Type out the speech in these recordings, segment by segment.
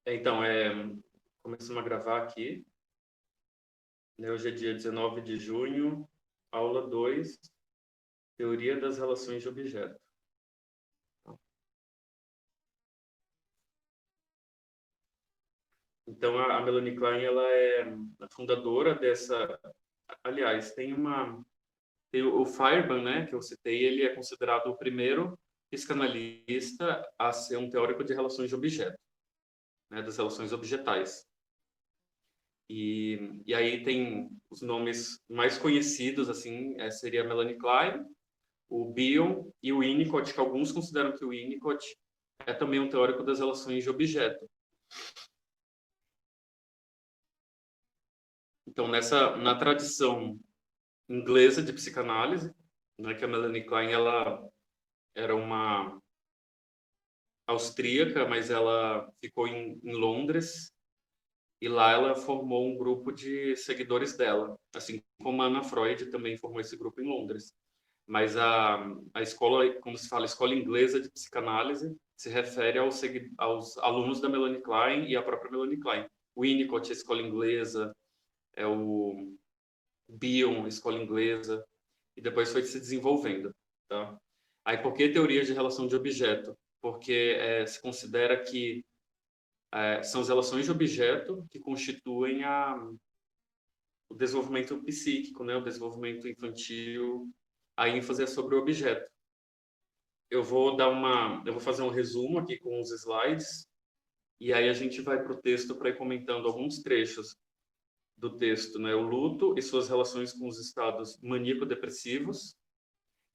Então, começamos a gravar aqui, né? Hoje é dia 19 de junho, aula 2, Teoria das Relações de Objeto. Então, a Melanie Klein, ela é a fundadora dessa... Aliás, tem o Feyerabend, né, que eu citei, ele é considerado o primeiro psicanalista a ser um teórico de relações de objeto, né, das relações objetais. E aí tem os nomes mais conhecidos, assim, seria a Melanie Klein, o Bion e o Winnicott, que alguns consideram que o Winnicott é também um teórico das relações de objeto. Então, na tradição inglesa de psicanálise, né, que a Melanie Klein ela era uma austríaca, mas ela ficou em Londres e lá ela formou um grupo de seguidores dela, assim como a Anna Freud também formou esse grupo em Londres. Mas a escola, como se fala, escola inglesa de psicanálise, se refere aos alunos da Melanie Klein e a própria Melanie Klein. O Winnicott, a escola inglesa, o Bion, a escola inglesa, e depois foi se desenvolvendo. Tá? Aí, por que teorias de relação de objeto? Porque se considera que são as relações de objeto que constituem o desenvolvimento psíquico, né? O desenvolvimento infantil. A ênfase é sobre o objeto. Eu vou fazer um resumo aqui com os slides e aí a gente vai para o texto para ir comentando alguns trechos do texto, né? O luto e suas relações com os estados maníaco-depressivos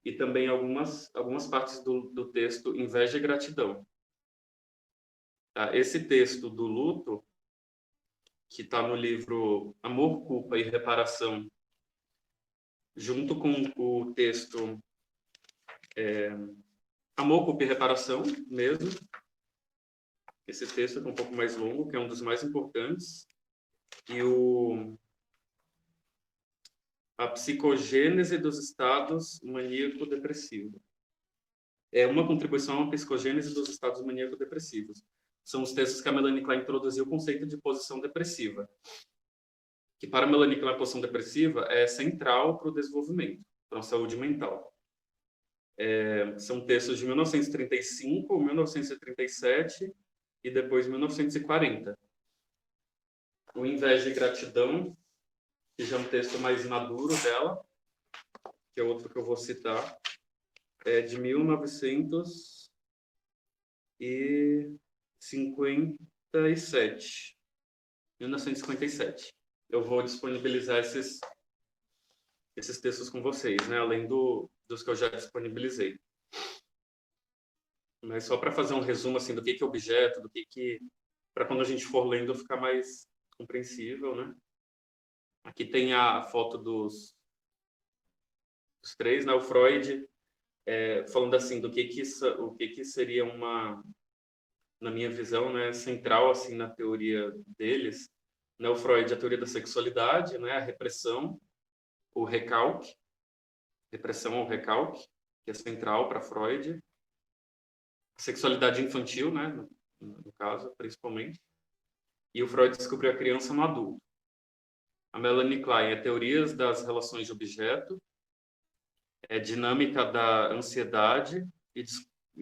e também algumas partes do texto inveja e gratidão. Tá? Esse texto do luto, que está no livro Amor, Culpa e Reparação, junto com o texto Amor, Culpa e Reparação mesmo, esse texto é um pouco mais longo, que é um dos mais importantes, e a psicogênese dos estados maníaco-depressivos. É uma contribuição à psicogênese dos estados maníaco-depressivos. São os textos que a Melanie Klein introduziu o conceito de posição depressiva, que para a Melanie Klein a posição depressiva é central para o desenvolvimento, para a saúde mental. São textos de 1935, 1937 e depois 1940. O Inveja e Gratidão, que já é um texto mais maduro dela, que é outro que eu vou citar, é de 1957. 1957. Eu vou disponibilizar esses textos com vocês, né? Além dos que eu já disponibilizei. Mas só para fazer um resumo assim do que é objeto, para quando a gente for lendo ficar mais compreensível, né? Aqui tem a foto dos três, né? O Freud falando assim do o que seria na minha visão, né, central assim na teoria deles, né? O Freud, a teoria da sexualidade, né? A repressão, o recalque, repressão ou recalque, que é central para Freud, a sexualidade infantil, né? No caso, principalmente. E o Freud descobriu a criança no adulto. A Melanie Klein é teorias das relações de objeto, é dinâmica da ansiedade e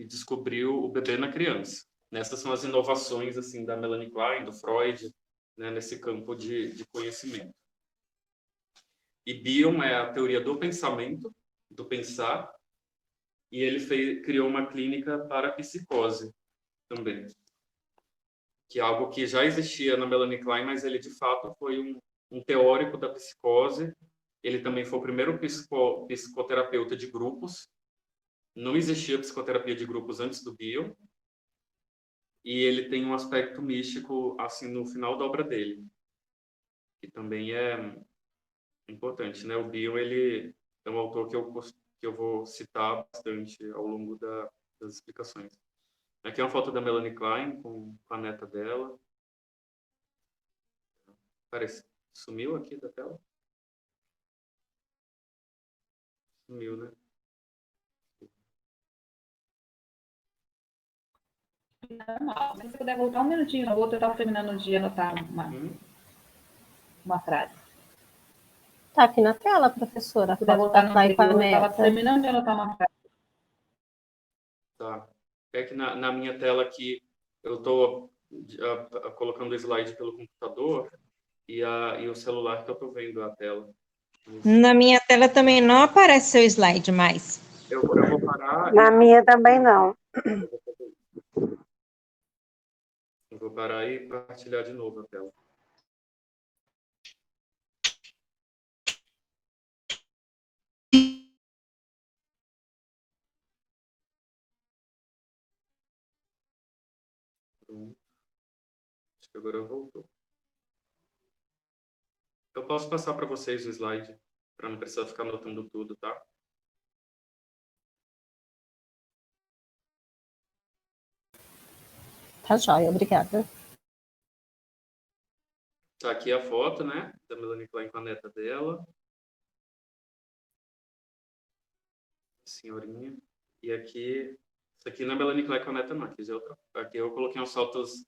descobriu o bebê na criança. Essas são as inovações assim da Melanie Klein, do Freud, né, nesse campo de conhecimento. E Bion é a teoria do pensamento, do pensar, e ele criou uma clínica para psicose também, que é algo que já existia na Melanie Klein, mas ele de fato foi um teórico da psicose. Ele também foi o primeiro psicoterapeuta de grupos. Não existia psicoterapia de grupos antes do Bion. E ele tem um aspecto místico assim no final da obra dele, que também é importante, né? O Bion, ele é um autor que eu vou citar bastante ao longo das explicações. Aqui é uma foto da Melanie Klein com a neta dela. Parece, sumiu aqui da tela? Sumiu, né? normal. Mas se puder voltar um minutinho no outro, eu estava terminando de anotar uma frase. Tá aqui na tela, professora. Se puder voltar no anterior, eu estava meta. terminando de anotar uma frase. Tá. É que na minha tela aqui eu estou colocando o slide pelo computador e o celular que eu estou vendo a tela. Na minha tela também não aparece seu slide mais. Eu vou parar. Na minha também não. Eu vou parar e partilhar de novo a tela. Acho que agora voltou. Eu posso passar para vocês o slide, para não precisar ficar anotando tudo, tá? Tá jóia, obrigada. Tá aqui a foto, né, da Melanie Klein com a neta dela. Senhorinha. E aqui, isso aqui não é Melanie Klein com a neta, não. Aqui eu coloquei uns saltos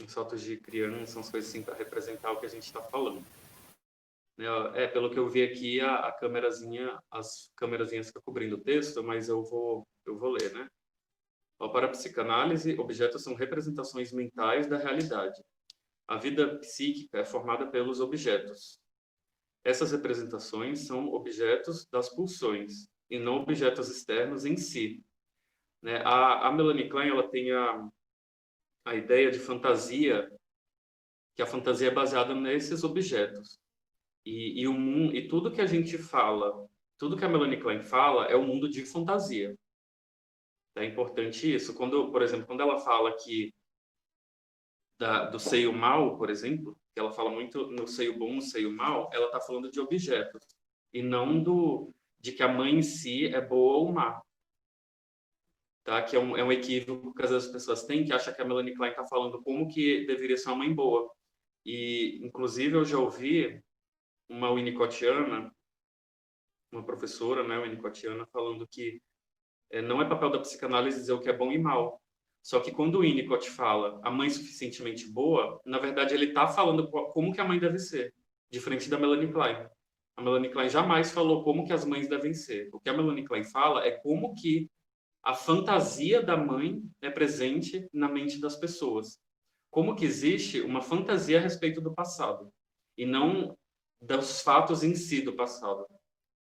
saltos de criança, umas coisas assim para representar o que a gente está falando. Pelo que eu vi aqui, as câmerazinhas ficam cobrindo o texto, mas eu vou ler, né? Para a psicanálise, objetos são representações mentais da realidade. A vida psíquica é formada pelos objetos. Essas representações são objetos das pulsões e não objetos externos em si. Né? A Melanie Klein ela tem a ideia de fantasia, que a fantasia é baseada nesses objetos. E tudo que a gente fala, tudo que a Melanie Klein fala é um mundo de fantasia. É importante isso. Por exemplo, quando ela fala aqui do seio mal, por exemplo, que ela fala muito no seio bom, no seio mal, ela está falando de objetos e não de que a mãe em si é boa ou má. Tá? Que é um equívoco que às vezes as pessoas têm, que acha que a Melanie Klein está falando como que deveria ser uma mãe boa. E, inclusive, eu já ouvi uma winnicottiana, uma professora, né, winnicottiana, falando que não é papel da psicanálise dizer o que é bom e mal. Só que quando o Winnicott fala a mãe suficientemente boa, na verdade ele está falando como que a mãe deve ser, diferente da Melanie Klein. A Melanie Klein jamais falou como que as mães devem ser. O que a Melanie Klein fala é como que a fantasia da mãe é presente na mente das pessoas. Como que existe uma fantasia a respeito do passado e não dos fatos em si do passado.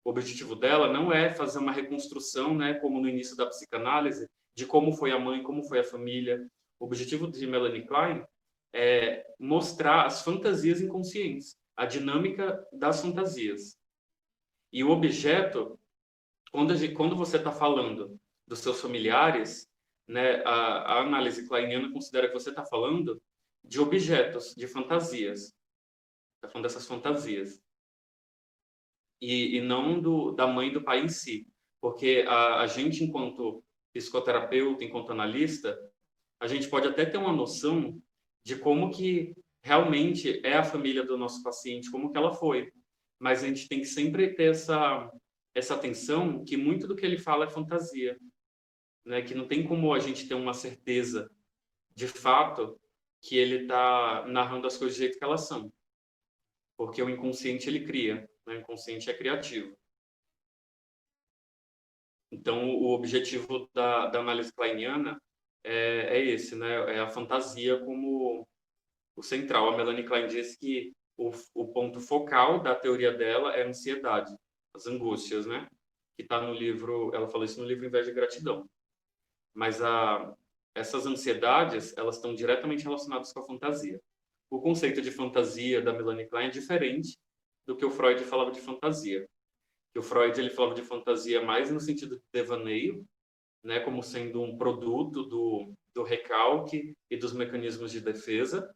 O objetivo dela não é fazer uma reconstrução, né, como no início da psicanálise, de como foi a mãe, como foi a família. O objetivo de Melanie Klein é mostrar as fantasias inconscientes, a dinâmica das fantasias. E o objeto, quando você está falando dos seus familiares, né, a análise kleiniana considera que você está falando de objetos, de fantasias. Está falando dessas fantasias. E não da mãe e do pai em si. Porque a gente, enquanto psicoterapeuta, enquanto analista, a gente pode até ter uma noção de como que realmente é a família do nosso paciente, como que ela foi. Mas a gente tem que sempre ter essa atenção que muito do que ele fala é fantasia. Né? Que não tem como a gente ter uma certeza, de fato, que ele está narrando as coisas do jeito que elas são. Porque o inconsciente, ele cria. Né? O inconsciente é criativo. Então, o objetivo da análise kleiniana é esse, né? É a fantasia como o central. A Melanie Klein diz que o ponto focal da teoria dela é a ansiedade, as angústias, né? Que está no livro, ela fala isso no livro Inveja e Gratidão. Mas essas ansiedades, elas estão diretamente relacionadas com a fantasia. O conceito de fantasia da Melanie Klein é diferente do que o Freud falava de fantasia. Que o Freud ele falava de fantasia mais no sentido de devaneio, né, como sendo um produto do recalque e dos mecanismos de defesa.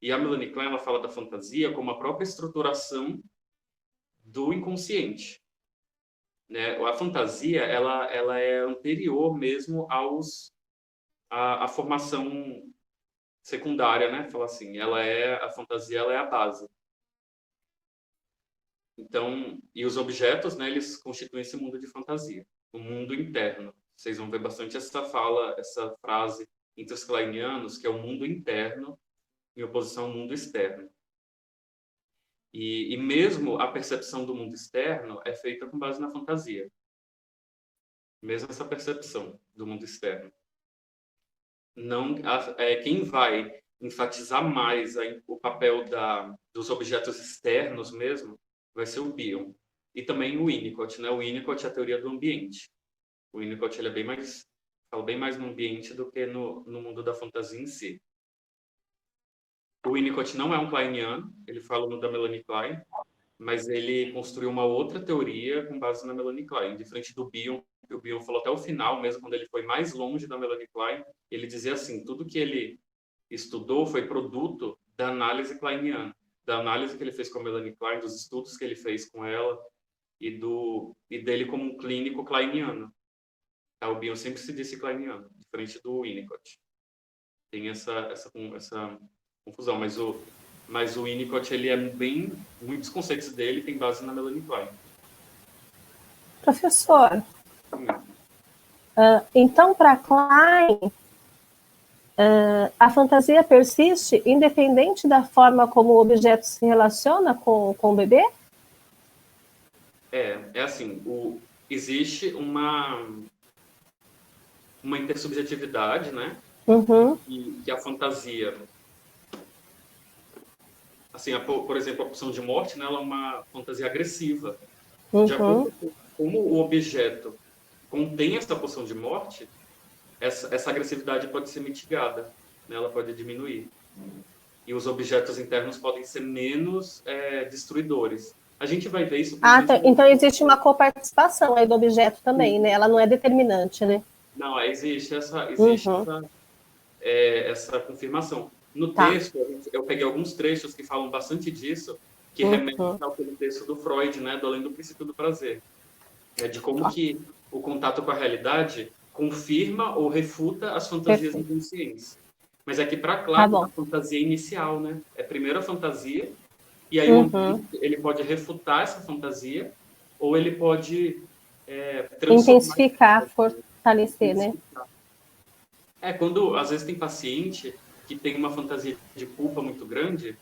E a Melanie Klein ela fala da fantasia como a própria estruturação do inconsciente. Né? A fantasia ela é anterior mesmo à formação secundária, né? Fala assim, a fantasia ela é a base. Então, e os objetos, né, eles constituem esse mundo de fantasia. o mundo interno. Vocês vão ver bastante essa frase entre os kleinianos, que é o mundo interno em oposição ao mundo externo. E mesmo a percepção do mundo externo é feita com base na fantasia. Mesmo essa percepção do mundo externo. Não, quem vai enfatizar mais o papel dos objetos externos mesmo vai ser o Bion. E também o Winnicott, né? O Winnicott é a teoria do ambiente. O Winnicott ele fala bem mais no ambiente do que no mundo da fantasia em si. O Winnicott não é um kleiniano, ele fala no da Melanie Klein, mas ele construiu uma outra teoria com base na Melanie Klein, diferente do Bion. O Bion falou até o final, mesmo quando ele foi mais longe da Melanie Klein, ele dizia assim, tudo que ele estudou foi produto da análise kleiniana, da análise que ele fez com a Melanie Klein, dos estudos que ele fez com ela e dele como um clínico kleiniano. O Bion sempre se disse kleiniano, diferente do Winnicott. Tem essa confusão, mas o Winnicott, ele é muitos conceitos dele tem base na Melanie Klein. Professor, então para Klein, a fantasia persiste independente da forma como o objeto se relaciona com o bebê? É assim, existe uma intersubjetividade, né? Uhum. Que a fantasia, assim, por exemplo, a pulsão de morte, né, ela é uma fantasia agressiva. De acordo com como o objeto contém essa pulsão de morte, essa agressividade pode ser mitigada, né? Ela pode diminuir. E os objetos internos podem ser menos destruidores. A gente vai ver isso... Então existe uma coparticipação aí do objeto também, né? Ela não é determinante, né? Não, existe essa confirmação. No texto, eu peguei alguns trechos que falam bastante disso, que remetem ao texto do Freud, né, do Além do Princípio do Prazer. De como que o contato com a realidade confirma ou refuta as fantasias inconscientes. Mas é que, para claro, a fantasia inicial, né? É primeiro a fantasia, e aí ele pode refutar essa fantasia, ou ele pode intensificar, fortalecer, né? Quando, às vezes, tem paciente que tem uma fantasia de culpa muito grande,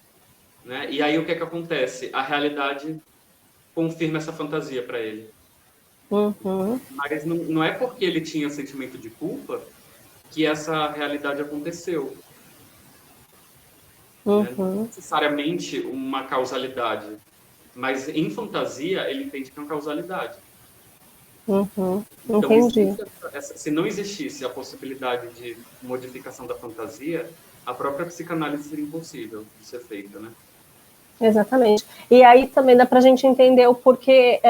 né? E aí o que é que acontece? A realidade confirma essa fantasia para ele. Mas não é porque ele tinha sentimento de culpa que essa realidade aconteceu. Não necessariamente uma causalidade, mas em fantasia ele entende que é uma causalidade. Então, Entendi. Se não existisse a possibilidade de modificação da fantasia, a própria psicanálise seria impossível de ser feita, né? Exatamente. E aí também dá para a gente entender o porquê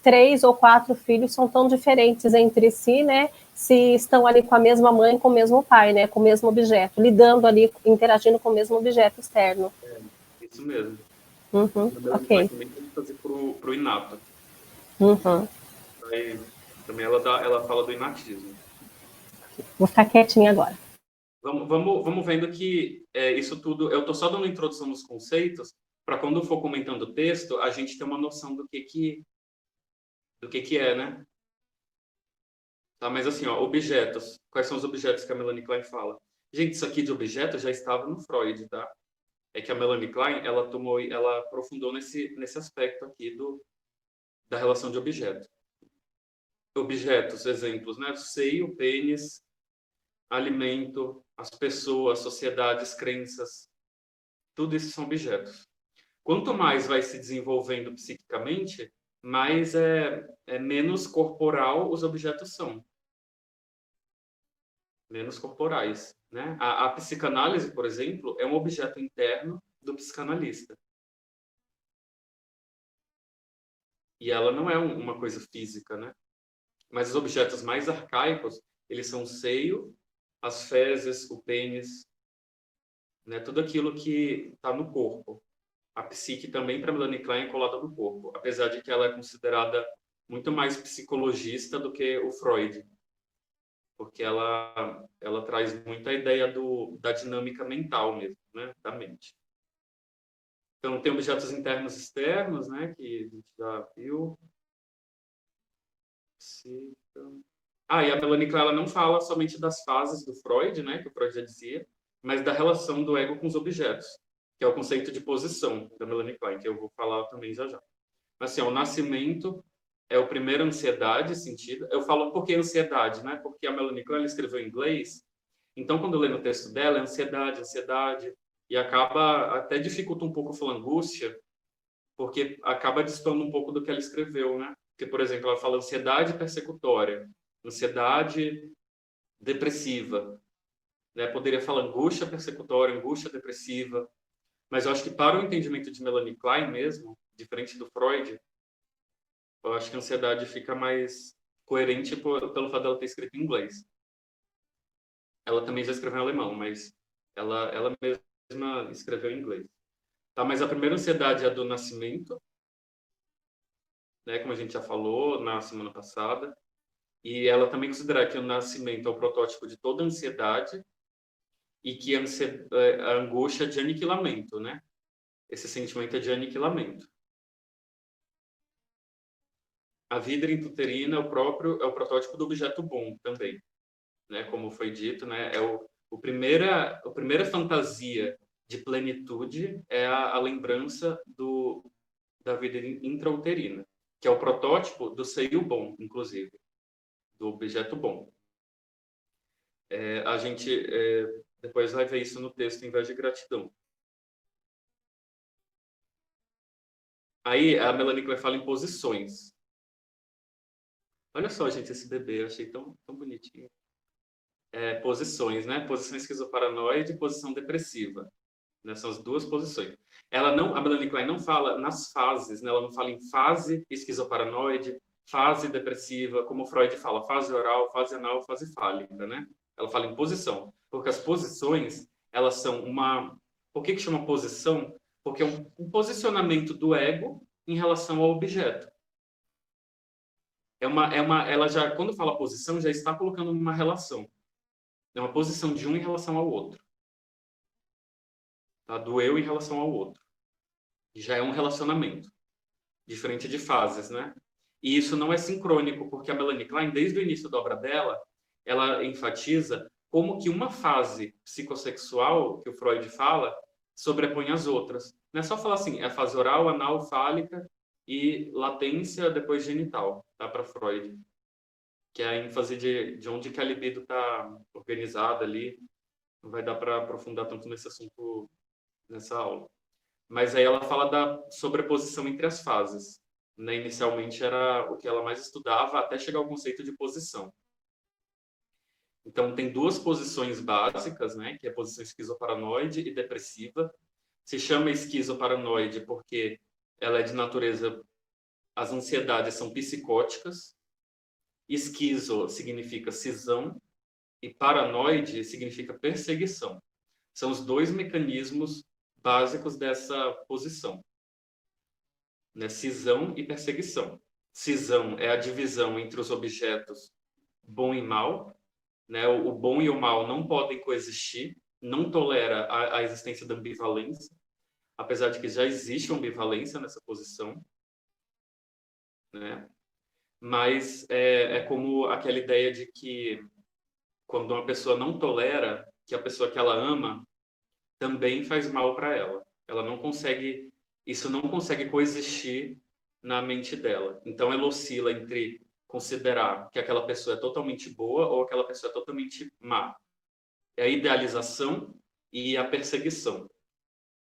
3 ou 4 filhos são tão diferentes entre si, né? Se estão ali com a mesma mãe, com o mesmo pai, né? Com o mesmo objeto, lidando ali, interagindo com o mesmo objeto externo. Isso mesmo. Ok. Também tem que fazer para o inato. Aí, também ela fala do inatismo. Vou ficar quietinha agora. Vamos vendo que isso tudo... Eu estou só dando introdução nos conceitos, para quando for comentando o texto, a gente ter uma noção do que é, né? Tá, mas assim, objetos. Quais são os objetos que a Melanie Klein fala? Gente, isso aqui de objeto já estava no Freud, tá? É que a Melanie Klein, ela aprofundou nesse aspecto aqui da relação de objeto. Objetos, exemplos, né? Seio, pênis, alimento, as pessoas, sociedades, crenças. Tudo isso são objetos. Quanto mais vai se desenvolvendo psiquicamente, mais menos corporal os objetos são. Menos corporais, né? A psicanálise, por exemplo, é um objeto interno do psicanalista. E ela não é uma coisa física, né? Mas os objetos mais arcaicos, eles são o seio, as fezes, o pênis, né? Tudo aquilo que está no corpo. A psique também, para Melanie Klein, é colada no corpo, apesar de que ela é considerada muito mais psicologista do que o Freud, porque ela traz muito a ideia da dinâmica mental mesmo, né, da mente. Então, tem objetos internos e externos, né, que a gente já viu. E a Melanie Klein, ela não fala somente das fases do Freud, né, que o Freud já dizia, mas da relação do ego com os objetos, que é o conceito de posição da Melanie Klein, que eu vou falar também já já. Mas, assim, o nascimento é o primeiro ansiedade sentida. Eu falo por que ansiedade, né? Porque a Melanie Klein, ela escreveu em inglês, então quando eu leio no texto dela, é ansiedade, ansiedade, e acaba até dificulta um pouco falar angústia, porque acaba destoando um pouco do que ela escreveu, né? Porque, por exemplo, ela fala ansiedade persecutória, ansiedade depressiva, né? Poderia falar angústia persecutória, angústia depressiva, mas eu acho que para o entendimento de Melanie Klein mesmo, diferente do Freud, eu acho que a ansiedade fica mais coerente pelo fato dela ter escrito em inglês. Ela também já escreveu em alemão, mas ela mesma escreveu em inglês. Tá, mas a primeira ansiedade é a do nascimento, né, como a gente já falou na semana passada, e ela também considera que o nascimento é o protótipo de toda ansiedade e que a angústia é de aniquilamento, né? Esse sentimento é de aniquilamento. A vida intrauterina é o protótipo do objeto bom também, né? Como foi dito, né? É a primeira fantasia de plenitude é a lembrança da vida intrauterina, que é o protótipo do seio bom, inclusive, do objeto bom. A gente depois vai ver isso no texto em vez de gratidão. Aí a Melanie Klein fala em posições. Olha só, gente, esse bebê, eu achei tão bonitinho. Posições, né? Posição esquizoparanoide e posição depressiva. Né? São as duas posições. A Melanie Klein não fala nas fases, né? Ela não fala em fase esquizoparanoide, fase depressiva, como Freud fala, fase oral, fase anal, fase fálica, né? Ela fala em posição, porque as posições, elas são uma... Por que chama posição? Porque é um posicionamento do ego em relação ao objeto. Ela já, quando fala posição, já está colocando uma relação. É uma posição de um em relação ao outro. Tá? Do eu em relação ao outro. Já é um relacionamento. Diferente de fases, né? E isso não é sincrônico, porque a Melanie Klein, desde o início da obra dela, ela enfatiza como que uma fase psicossexual, que o Freud fala, sobrepõe as outras. Não é só falar assim, é a fase oral, anal, fálica e latência, depois genital, tá? Para Freud. Que é a ênfase de onde que a libido está organizada ali. Não vai dar para aprofundar tanto nesse assunto nessa aula. Mas aí ela fala da sobreposição entre as fases. Né? Inicialmente era o que ela mais estudava, até chegar ao conceito de posição. Então, tem duas posições básicas, né? Que é a posição esquizoparanoide e depressiva. Se chama esquizoparanoide porque ela é de natureza... As ansiedades são psicóticas. Esquizo significa cisão e paranoide significa perseguição. São os dois mecanismos básicos dessa posição. Né? Cisão e perseguição. Cisão é a divisão entre os objetos bom e mal. Né? O bom e o mal não podem coexistir, não tolera a existência da ambivalência, apesar de que já existe uma ambivalência nessa posição. Né? Mas é como aquela ideia de que quando uma pessoa não tolera que a pessoa que ela ama também faz mal para ela. Ela não consegue, isso não consegue coexistir na mente dela. Então ela oscila entre considerar que aquela pessoa é totalmente boa ou aquela pessoa é totalmente má. É a idealização e a perseguição.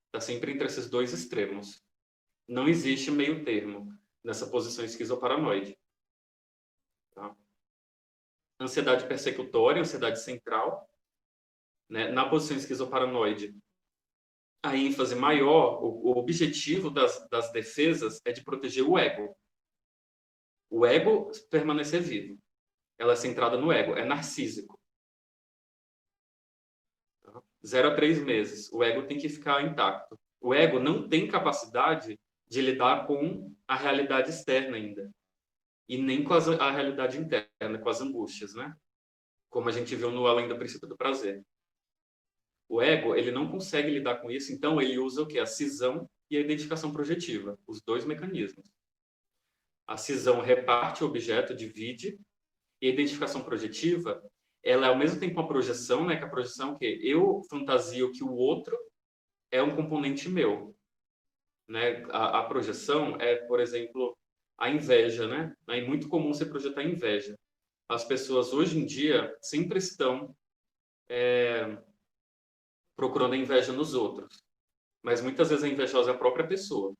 Está sempre entre esses dois extremos. Não existe meio termo nessa posição esquizoparanoide. Tá? Ansiedade persecutória, ansiedade central. Né? Na posição esquizoparanoide, a ênfase maior, o objetivo das defesas é de proteger o ego. O ego permanecer vivo. Ela é centrada no ego, é narcísico. 0 a 3 meses, o ego tem que ficar intacto. O ego não tem capacidade de lidar com a realidade externa ainda. E nem com a realidade interna, com as angústias, né? Como a gente viu no Além do Princípio do Prazer. O ego, ele não consegue lidar com isso, então ele usa o quê? A cisão e a identificação projetiva, os dois mecanismos. A cisão reparte o objeto, divide, E a identificação projetiva, ela é ao mesmo tempo uma projeção, né? Que a projeção é que eu fantasio que o outro é um componente meu, né? A projeção é, por exemplo, a inveja, né? É muito comum você projetar inveja. As pessoas hoje em dia sempre estão procurando a inveja nos outros, mas muitas vezes a invejosa é a própria pessoa.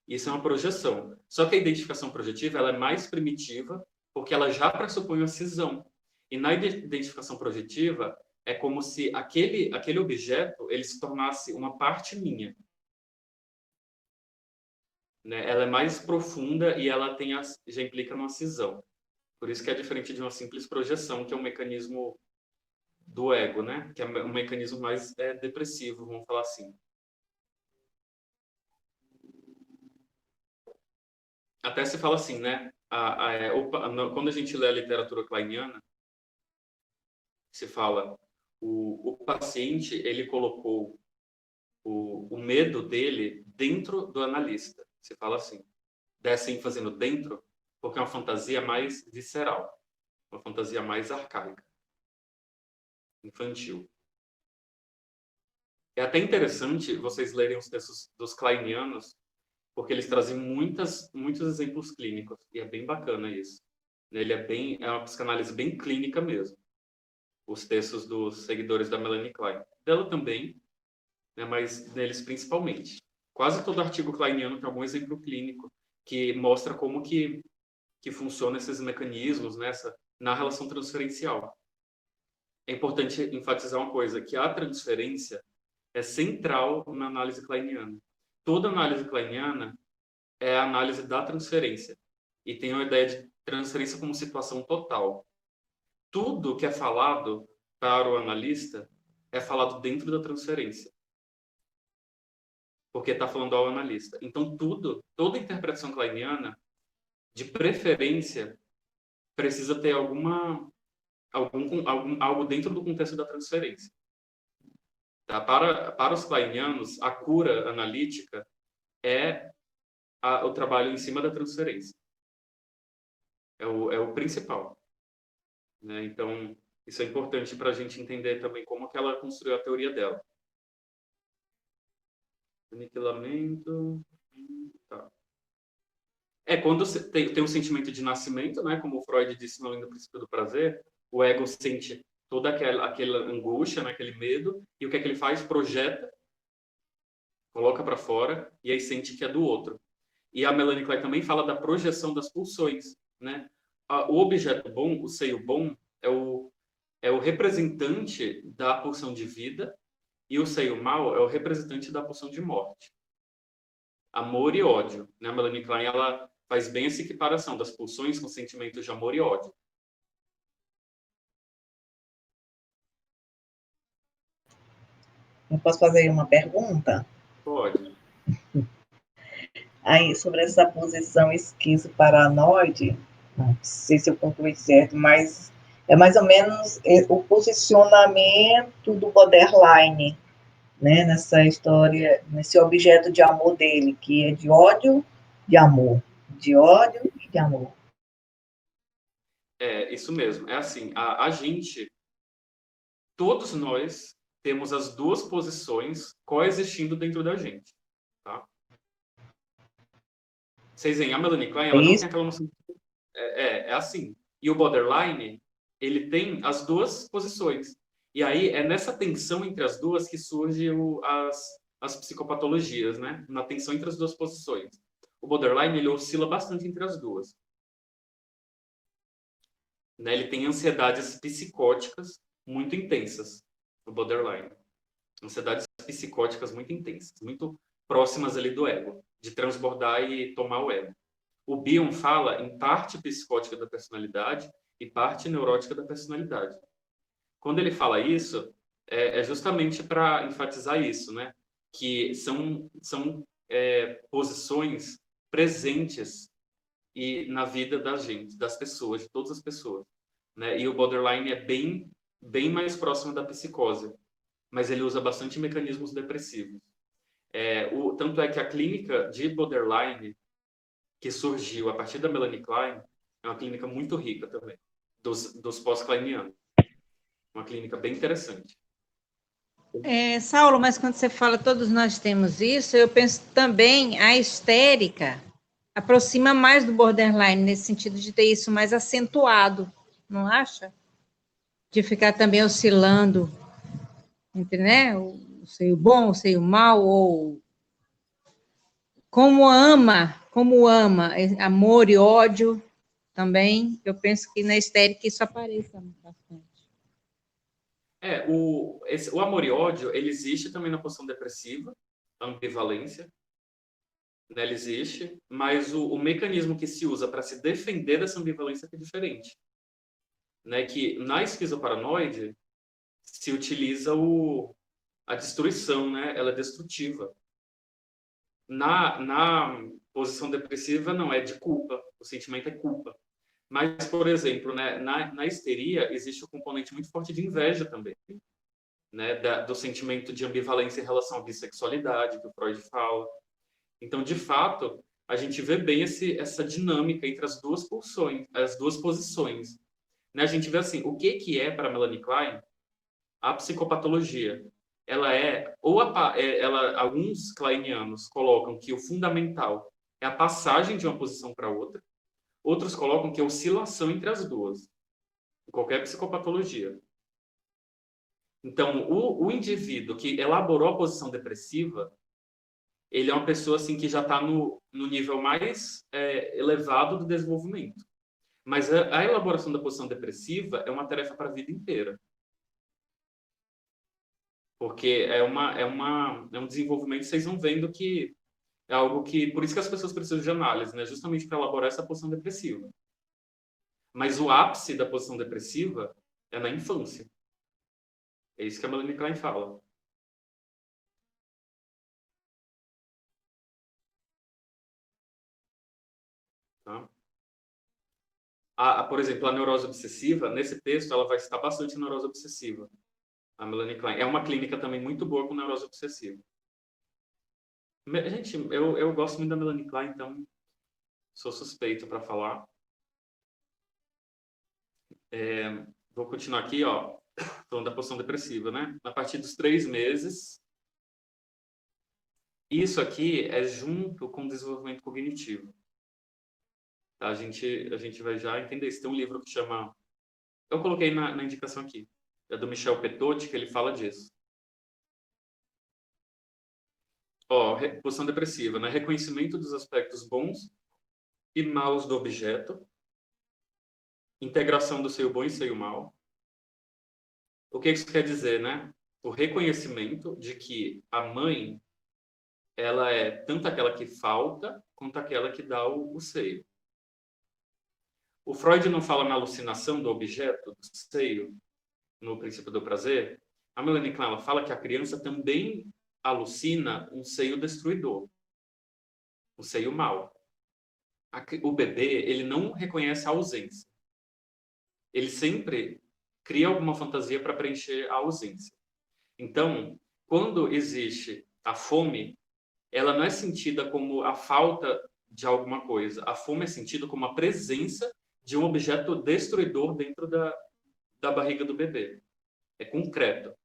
Isso é uma projeção. Só que a identificação projetiva ela é mais primitiva porque ela já pressupõe uma cisão. E na identificação projetiva é como se aquele objeto ele se tornasse uma parte minha. Né? Ela é mais profunda e ela já implica numa cisão. Por isso que é diferente de uma simples projeção, que é um mecanismo do ego, né? Que é um mecanismo mais depressivo, vamos falar assim. Até se fala assim, né? Quando a gente lê a literatura kleiniana, se fala o paciente ele colocou o medo dele dentro do analista. Se fala assim, desce ênfase no dentro, porque é uma fantasia mais visceral, uma fantasia mais arcaica, infantil. É até interessante vocês lerem os textos dos kleinianos, porque eles trazem muitos exemplos clínicos, e é bem bacana isso. Ele é uma psicanálise bem clínica mesmo. Os textos dos seguidores da Melanie Klein. Dela também, né, mas deles principalmente. Quase todo artigo kleiniano tem algum exemplo clínico que mostra como que funcionam esses mecanismos na relação transferencial. É importante enfatizar uma coisa, que a transferência é central na análise kleiniana. Toda análise kleiniana é a análise da transferência e tem uma ideia de transferência como situação total. Tudo que é falado para o analista é falado dentro da transferência, porque está falando ao analista. Então, toda interpretação kleiniana, de preferência, precisa ter algo dentro do contexto da transferência. Tá? Para os kleinianos, a cura analítica é o trabalho em cima da transferência. É o principal. Né? Então, isso é importante para a gente entender também como que ela construiu a teoria dela. Aniquilamento. Tá. Quando tem um sentimento de nascimento, né? Como o Freud disse no Além do Princípio do Prazer, o ego sente toda aquela angústia, né? Aquele medo, e o que é que ele faz? Projeta, coloca para fora, e aí sente que é do outro. E a Melanie Klein também fala da projeção das pulsões, né? O objeto bom, o seio bom, é o representante da pulsão de vida, e o seio mau é o representante da pulsão de morte. Amor e ódio. Né? A Melanie Klein ela faz bem essa equiparação das pulsões com sentimentos de amor e ódio. Eu posso fazer uma pergunta? Pode. Aí, sobre essa posição esquizo-paranoide, não sei se eu concluí certo, mas é mais ou menos o posicionamento do borderline, né, nessa história, nesse objeto de amor dele, que é de ódio, de amor. De ódio e de amor. Isso mesmo. É assim, a gente, todos nós temos as duas posições coexistindo dentro da gente. Tá? Vocês veem, a Melanie Klein, ela não tem aquela noção. É assim. E o borderline, ele tem as duas posições. E aí é nessa tensão entre as duas que surgem as psicopatologias, né? Na tensão entre as duas posições. O borderline, ele oscila bastante entre as duas. Né? Ele tem ansiedades psicóticas muito intensas, o borderline. Ansiedades psicóticas muito intensas, muito próximas ali do ego, de transbordar e tomar o ego. O Bion fala em parte psicótica da personalidade e parte neurótica da personalidade. Quando ele fala isso, é justamente para enfatizar isso, né? Que são posições presentes na vida da gente, das pessoas, de todas as pessoas. Né? E o borderline é bem mais próximo da psicose, mas ele usa bastante mecanismos depressivos. Tanto é que a clínica de borderline, que surgiu a partir da Melanie Klein, É uma clínica muito rica também, dos pós-kleinianos. Uma clínica bem interessante. Saulo, mas quando você fala todos nós temos isso, eu penso também a histérica aproxima mais do borderline, nesse sentido de ter isso mais acentuado, não acha? De ficar também oscilando entre, né, o seio bom, o seio mal, ou como ama, amor e ódio também. Eu penso que na histérica isso apareça bastante. O amor e ódio, ele existe também na posição depressiva, a ambivalência, né, ele existe, mas o mecanismo que se usa para se defender dessa ambivalência é diferente. Né, que na esquizoparanoide se utiliza a destruição, né, ela é destrutiva. Na posição depressiva, não, é de culpa, o sentimento é culpa. Mas, por exemplo, né, na histeria, existe um componente muito forte de inveja também, né, do sentimento de ambivalência em relação à bissexualidade, que o Freud fala. Então, de fato, a gente vê bem essa dinâmica entre as duas pulsões, as duas posições. Né? A gente vê assim, o que é para Melanie Klein a psicopatologia? Ela alguns kleinianos colocam que o fundamental é a passagem de uma posição para outra, outros colocam que é a oscilação entre as duas, em qualquer psicopatologia. Então, o indivíduo que elaborou a posição depressiva, ele é uma pessoa assim que já está no nível mais elevado do desenvolvimento. Mas a elaboração da posição depressiva é uma tarefa para a vida inteira. Porque é um desenvolvimento, vocês vão vendo que é algo que... Por isso que as pessoas precisam de análise, né? Justamente para elaborar essa posição depressiva. Mas o ápice da posição depressiva é na infância. É isso que a Melanie Klein fala. Tá? Por exemplo, a neurose obsessiva, nesse texto, ela vai citar bastante neurose obsessiva. A Melanie Klein. É uma clínica também muito boa com neurose obsessiva. Gente, eu gosto muito da Melanie Klein, então sou suspeito para falar. Vou continuar aqui, ó, falando da posição depressiva, né? A partir dos 3 meses. Isso aqui é junto com o desenvolvimento cognitivo. Tá? A gente vai já entender isso. Tem um livro que chama... Eu coloquei na indicação aqui. É do Michel Petotti, que ele fala disso. Ó, posição depressiva, né? Reconhecimento dos aspectos bons e maus do objeto. Integração do seio bom e seio mau. O que isso quer dizer, né? O reconhecimento de que a mãe, ela é tanto aquela que falta, quanto aquela que dá o seio. O Freud não fala na alucinação do objeto, do seio, no princípio do prazer. A Melanie Klein, ela fala que a criança também alucina um seio destruidor, um seio mau. O bebê, ele não reconhece a ausência. Ele sempre cria alguma fantasia para preencher a ausência. Então, quando existe a fome, ela não é sentida como a falta de alguma coisa. A fome é sentida como a presença de um objeto destruidor dentro da barriga do bebê. É concreto.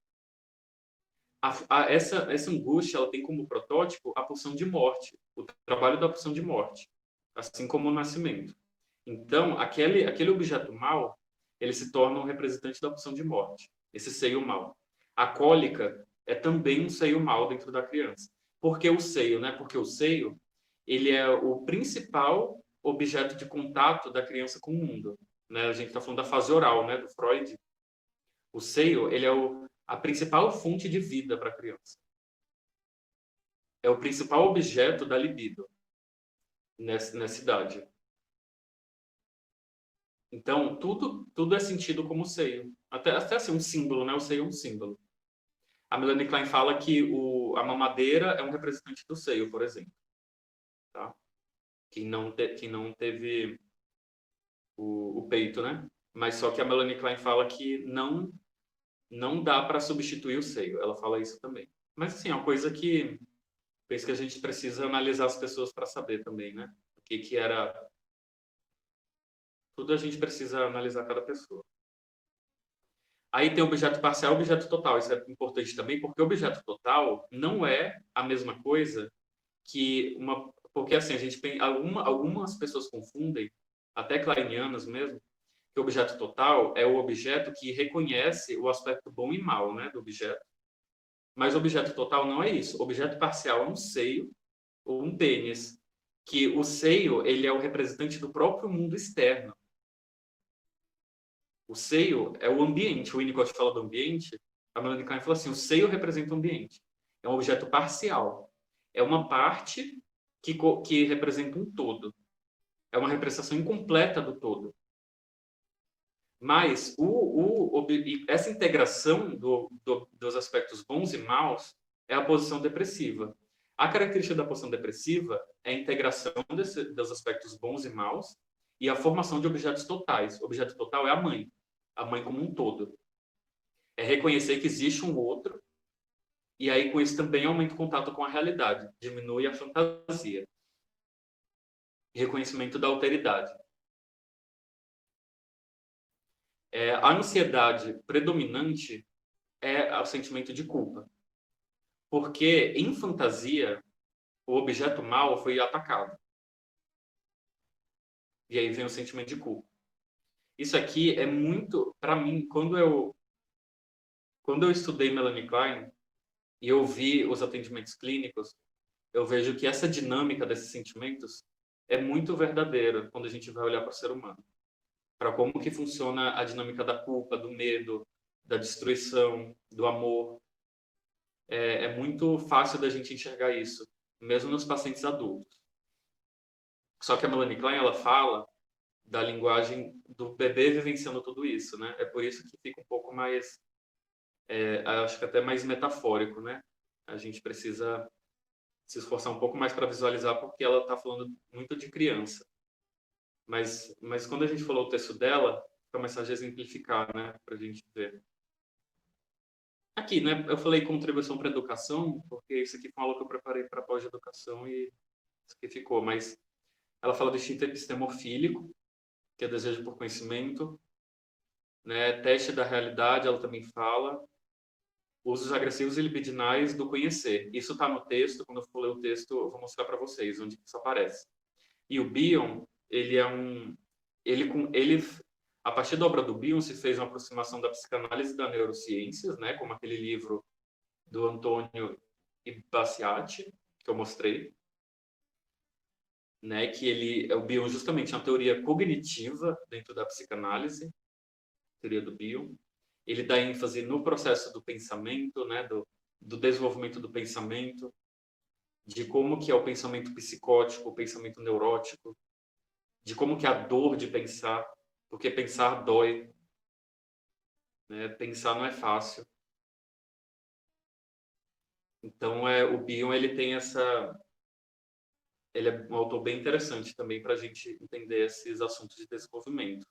Essa angústia, ela tem como protótipo a pulsão de morte, o trabalho da pulsão de morte, assim como o nascimento. Então, aquele objeto mau, ele se torna um representante da pulsão de morte, esse seio mau. A cólica é também um seio mau dentro da criança. Por que o seio, né? Porque o seio, ele é o principal objeto de contato da criança com o mundo. Né? A gente está falando da fase oral, né, do Freud. O seio, ele é a principal fonte de vida para a criança. É o principal objeto da libido nessa idade. Então, tudo é sentido como seio. Até assim, um símbolo, né? O seio é um símbolo. A Melanie Klein fala que a mamadeira é um representante do seio, por exemplo. Tá? Quem não teve o peito, né? Mas só que a Melanie Klein fala que não dá para substituir o seio. Ela fala isso também. Mas, assim, é uma coisa que penso que a gente precisa analisar as pessoas para saber também, né? O que era Tudo a gente precisa analisar cada pessoa. Aí tem objeto parcial e objeto total. Isso é importante também, porque objeto total não é a mesma coisa que uma... Porque, assim, a gente tem... Algumas pessoas confundem, até kleinianas mesmo, que o objeto total é o objeto que reconhece o aspecto bom e mal, né, do objeto. Mas o objeto total não é isso. O objeto parcial é um seio ou um pênis, que o seio ele é o representante do próprio mundo externo. O seio é o ambiente. O Winnicott fala do ambiente, a Melanie Klein fala assim, o seio representa o ambiente. É um objeto parcial. É uma parte que representa um todo. É uma representação incompleta do todo. Mas essa integração dos aspectos bons e maus é a posição depressiva. A característica da posição depressiva é a integração dos aspectos bons e maus e a formação de objetos totais. O objeto total é a mãe como um todo. É reconhecer que existe um outro e aí com isso também aumenta o contato com a realidade, diminui a fantasia. Reconhecimento da alteridade. A ansiedade predominante é o sentimento de culpa. Porque, em fantasia, o objeto mal foi atacado. E aí vem o sentimento de culpa. Isso aqui é muito... Para mim, quando eu estudei Melanie Klein e eu vi os atendimentos clínicos, eu vejo que essa dinâmica desses sentimentos é muito verdadeira quando a gente vai olhar para o ser humano. Para como que funciona a dinâmica da culpa, do medo, da destruição, do amor. É muito fácil da gente enxergar isso, mesmo nos pacientes adultos. Só que a Melanie Klein, ela fala da linguagem do bebê vivenciando tudo isso, né? É por isso que fica um pouco mais, acho que até mais metafórico, né? A gente precisa se esforçar um pouco mais para visualizar, porque ela está falando muito de criança. Mas quando a gente falou o texto dela, fica mais fácil de exemplificar, né? Para a gente ver. Aqui, né? Eu falei contribuição para a educação, porque isso aqui foi uma aula que eu preparei para pós-educação e isso aqui ficou. Mas ela fala do instinto epistemofílico, que é desejo por conhecimento, né? Teste da realidade, ela também fala. Usos agressivos e libidinais do conhecer. Isso está no texto. Quando eu for ler o texto, eu vou mostrar para vocês onde isso aparece. E o Bion, ele é um... a partir da obra do Bion, se fez uma aproximação da psicanálise e da neurociências, né? Como aquele livro do Antônio Ibasiati, que eu mostrei. Né? Que o Bion justamente é uma teoria cognitiva dentro da psicanálise, teoria do Bion. Ele dá ênfase no processo do pensamento, né? do desenvolvimento do pensamento, de como que é o pensamento psicótico, o pensamento neurótico, de como que é a dor de pensar, porque pensar dói, né? Pensar não é fácil. Então, o Bion, ele tem ele é um autor bem interessante também para a gente entender esses assuntos de desenvolvimento.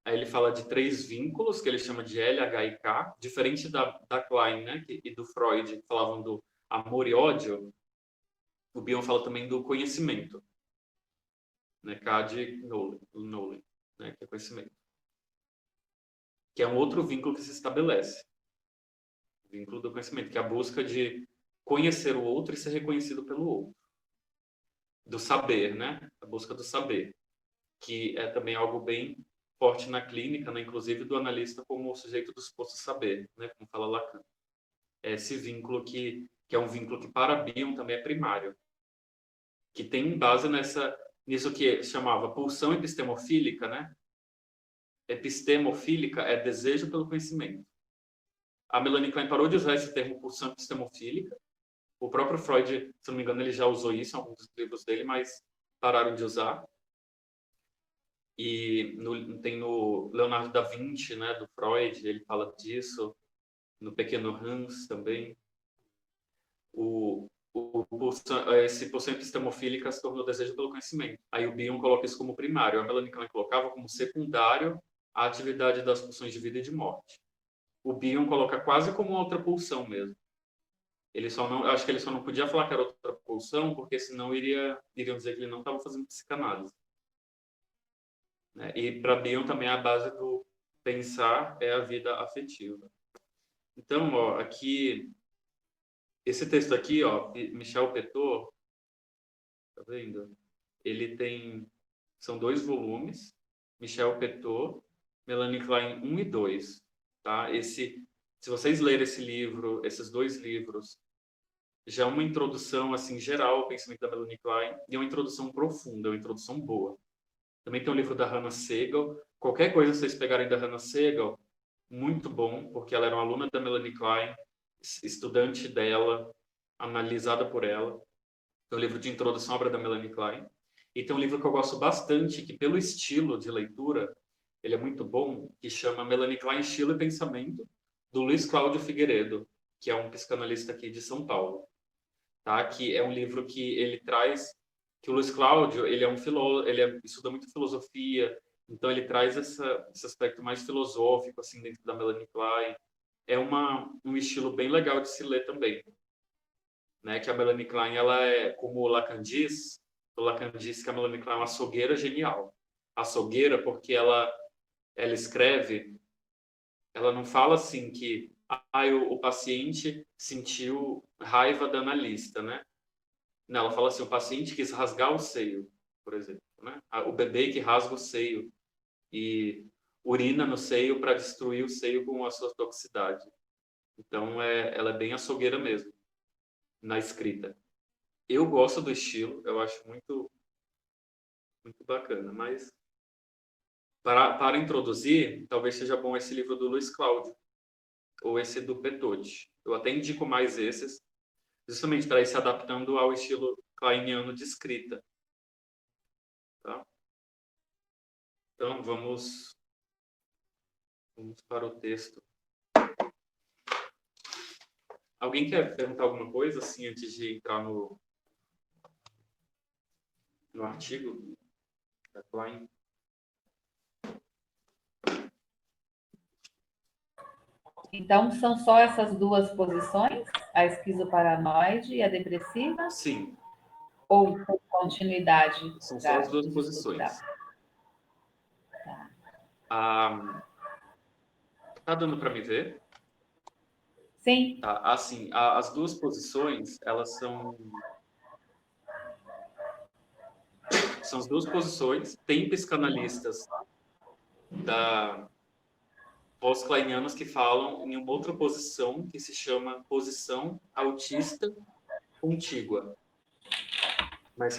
Aí ele fala de 3 vínculos, que ele chama de L, H e K, diferente da Klein, né, e do Freud, que falavam do amor e ódio. O Bion fala também do conhecimento, né, K de knowledge, né, que é conhecimento. Que é um outro vínculo que se estabelece. O vínculo do conhecimento, que é a busca de conhecer o outro e ser reconhecido pelo outro. Do saber, né, a busca do saber, que é também algo bem forte na clínica, né? Inclusive do analista como o sujeito do suposto saber, né? Como fala Lacan. Esse vínculo que é um vínculo que para Bion também é primário, que tem base nisso que chamava pulsão epistemofílica, né? Epistemofílica é desejo pelo conhecimento. A Melanie Klein parou de usar esse termo pulsão epistemofílica. O próprio Freud, se não me engano, ele já usou isso em alguns dos livros dele, mas pararam de usar. E tem no Leonardo da Vinci, né, do Freud, ele fala disso, no Pequeno Hans também. Esse pulsão epistemofílica se tornou desejo pelo conhecimento. Aí o Bion coloca isso como primário, a Melanie Klein colocava como secundário a atividade das pulsões de vida e de morte. O Bion coloca quase como outra pulsão mesmo. Acho que ele só não podia falar que era outra pulsão, porque senão iriam dizer que ele não estava fazendo psicanálise. né? E para Bion também a base do pensar é a vida afetiva. Então, ó, aqui, esse texto aqui, ó, Michel Petot, tá vendo? Ele tem, são 2 volumes, Michel Petot, Melanie Klein 1 e 2, tá? Se vocês lerem esse livro, esses 2 livros, já é uma introdução assim geral ao pensamento da Melanie Klein e uma introdução profunda, uma introdução boa. Também tem um livro da Hannah Segal. Qualquer coisa que vocês pegarem da Hannah Segal, muito bom, porque ela era uma aluna da Melanie Klein, estudante dela, analisada por ela. Tem um livro de introdução à obra da Melanie Klein. E tem um livro que eu gosto bastante, que pelo estilo de leitura, ele é muito bom, que chama Melanie Klein, Estilo e Pensamento, do Luiz Cláudio Figueiredo, que é um psicanalista aqui de São Paulo. Tá? Que é um livro que ele traz, que o Luiz Cláudio, ele é um filósofo, estuda muito filosofia, então ele traz esse aspecto mais filosófico, assim, dentro da Melanie Klein. É um estilo bem legal de se ler também. Né? Que a Melanie Klein, ela é, como o Lacan diz que a Melanie Klein é uma açougueira genial. Açougueira porque ela escreve, ela não fala assim que o paciente sentiu raiva da analista, né? Não, ela fala assim, o paciente quis rasgar o seio, por exemplo, né? O bebê que rasga o seio e urina no seio para destruir o seio com a sua toxicidade. Então, ela é bem açougueira mesmo, na escrita. Eu gosto do estilo, eu acho muito, muito bacana, mas para introduzir, talvez seja bom esse livro do Luiz Cláudio, ou esse do Petot. Eu até indico mais esses, justamente para ir se adaptando ao estilo kleiniano de escrita. Tá? Então, vamos para o texto. Alguém quer perguntar alguma coisa, assim, antes de entrar no artigo da Klein? Então, são só essas 2 posições? A esquizoparanoide e a depressiva? Sim. Ou com continuidade? São só as 2 posições. Tá dando para me ver? Sim. Tá, assim, as 2 posições, elas são as 2 posições. Tem psicanalistas pós-kleinianos que falam em uma outra posição que se chama posição autista contígua. Mas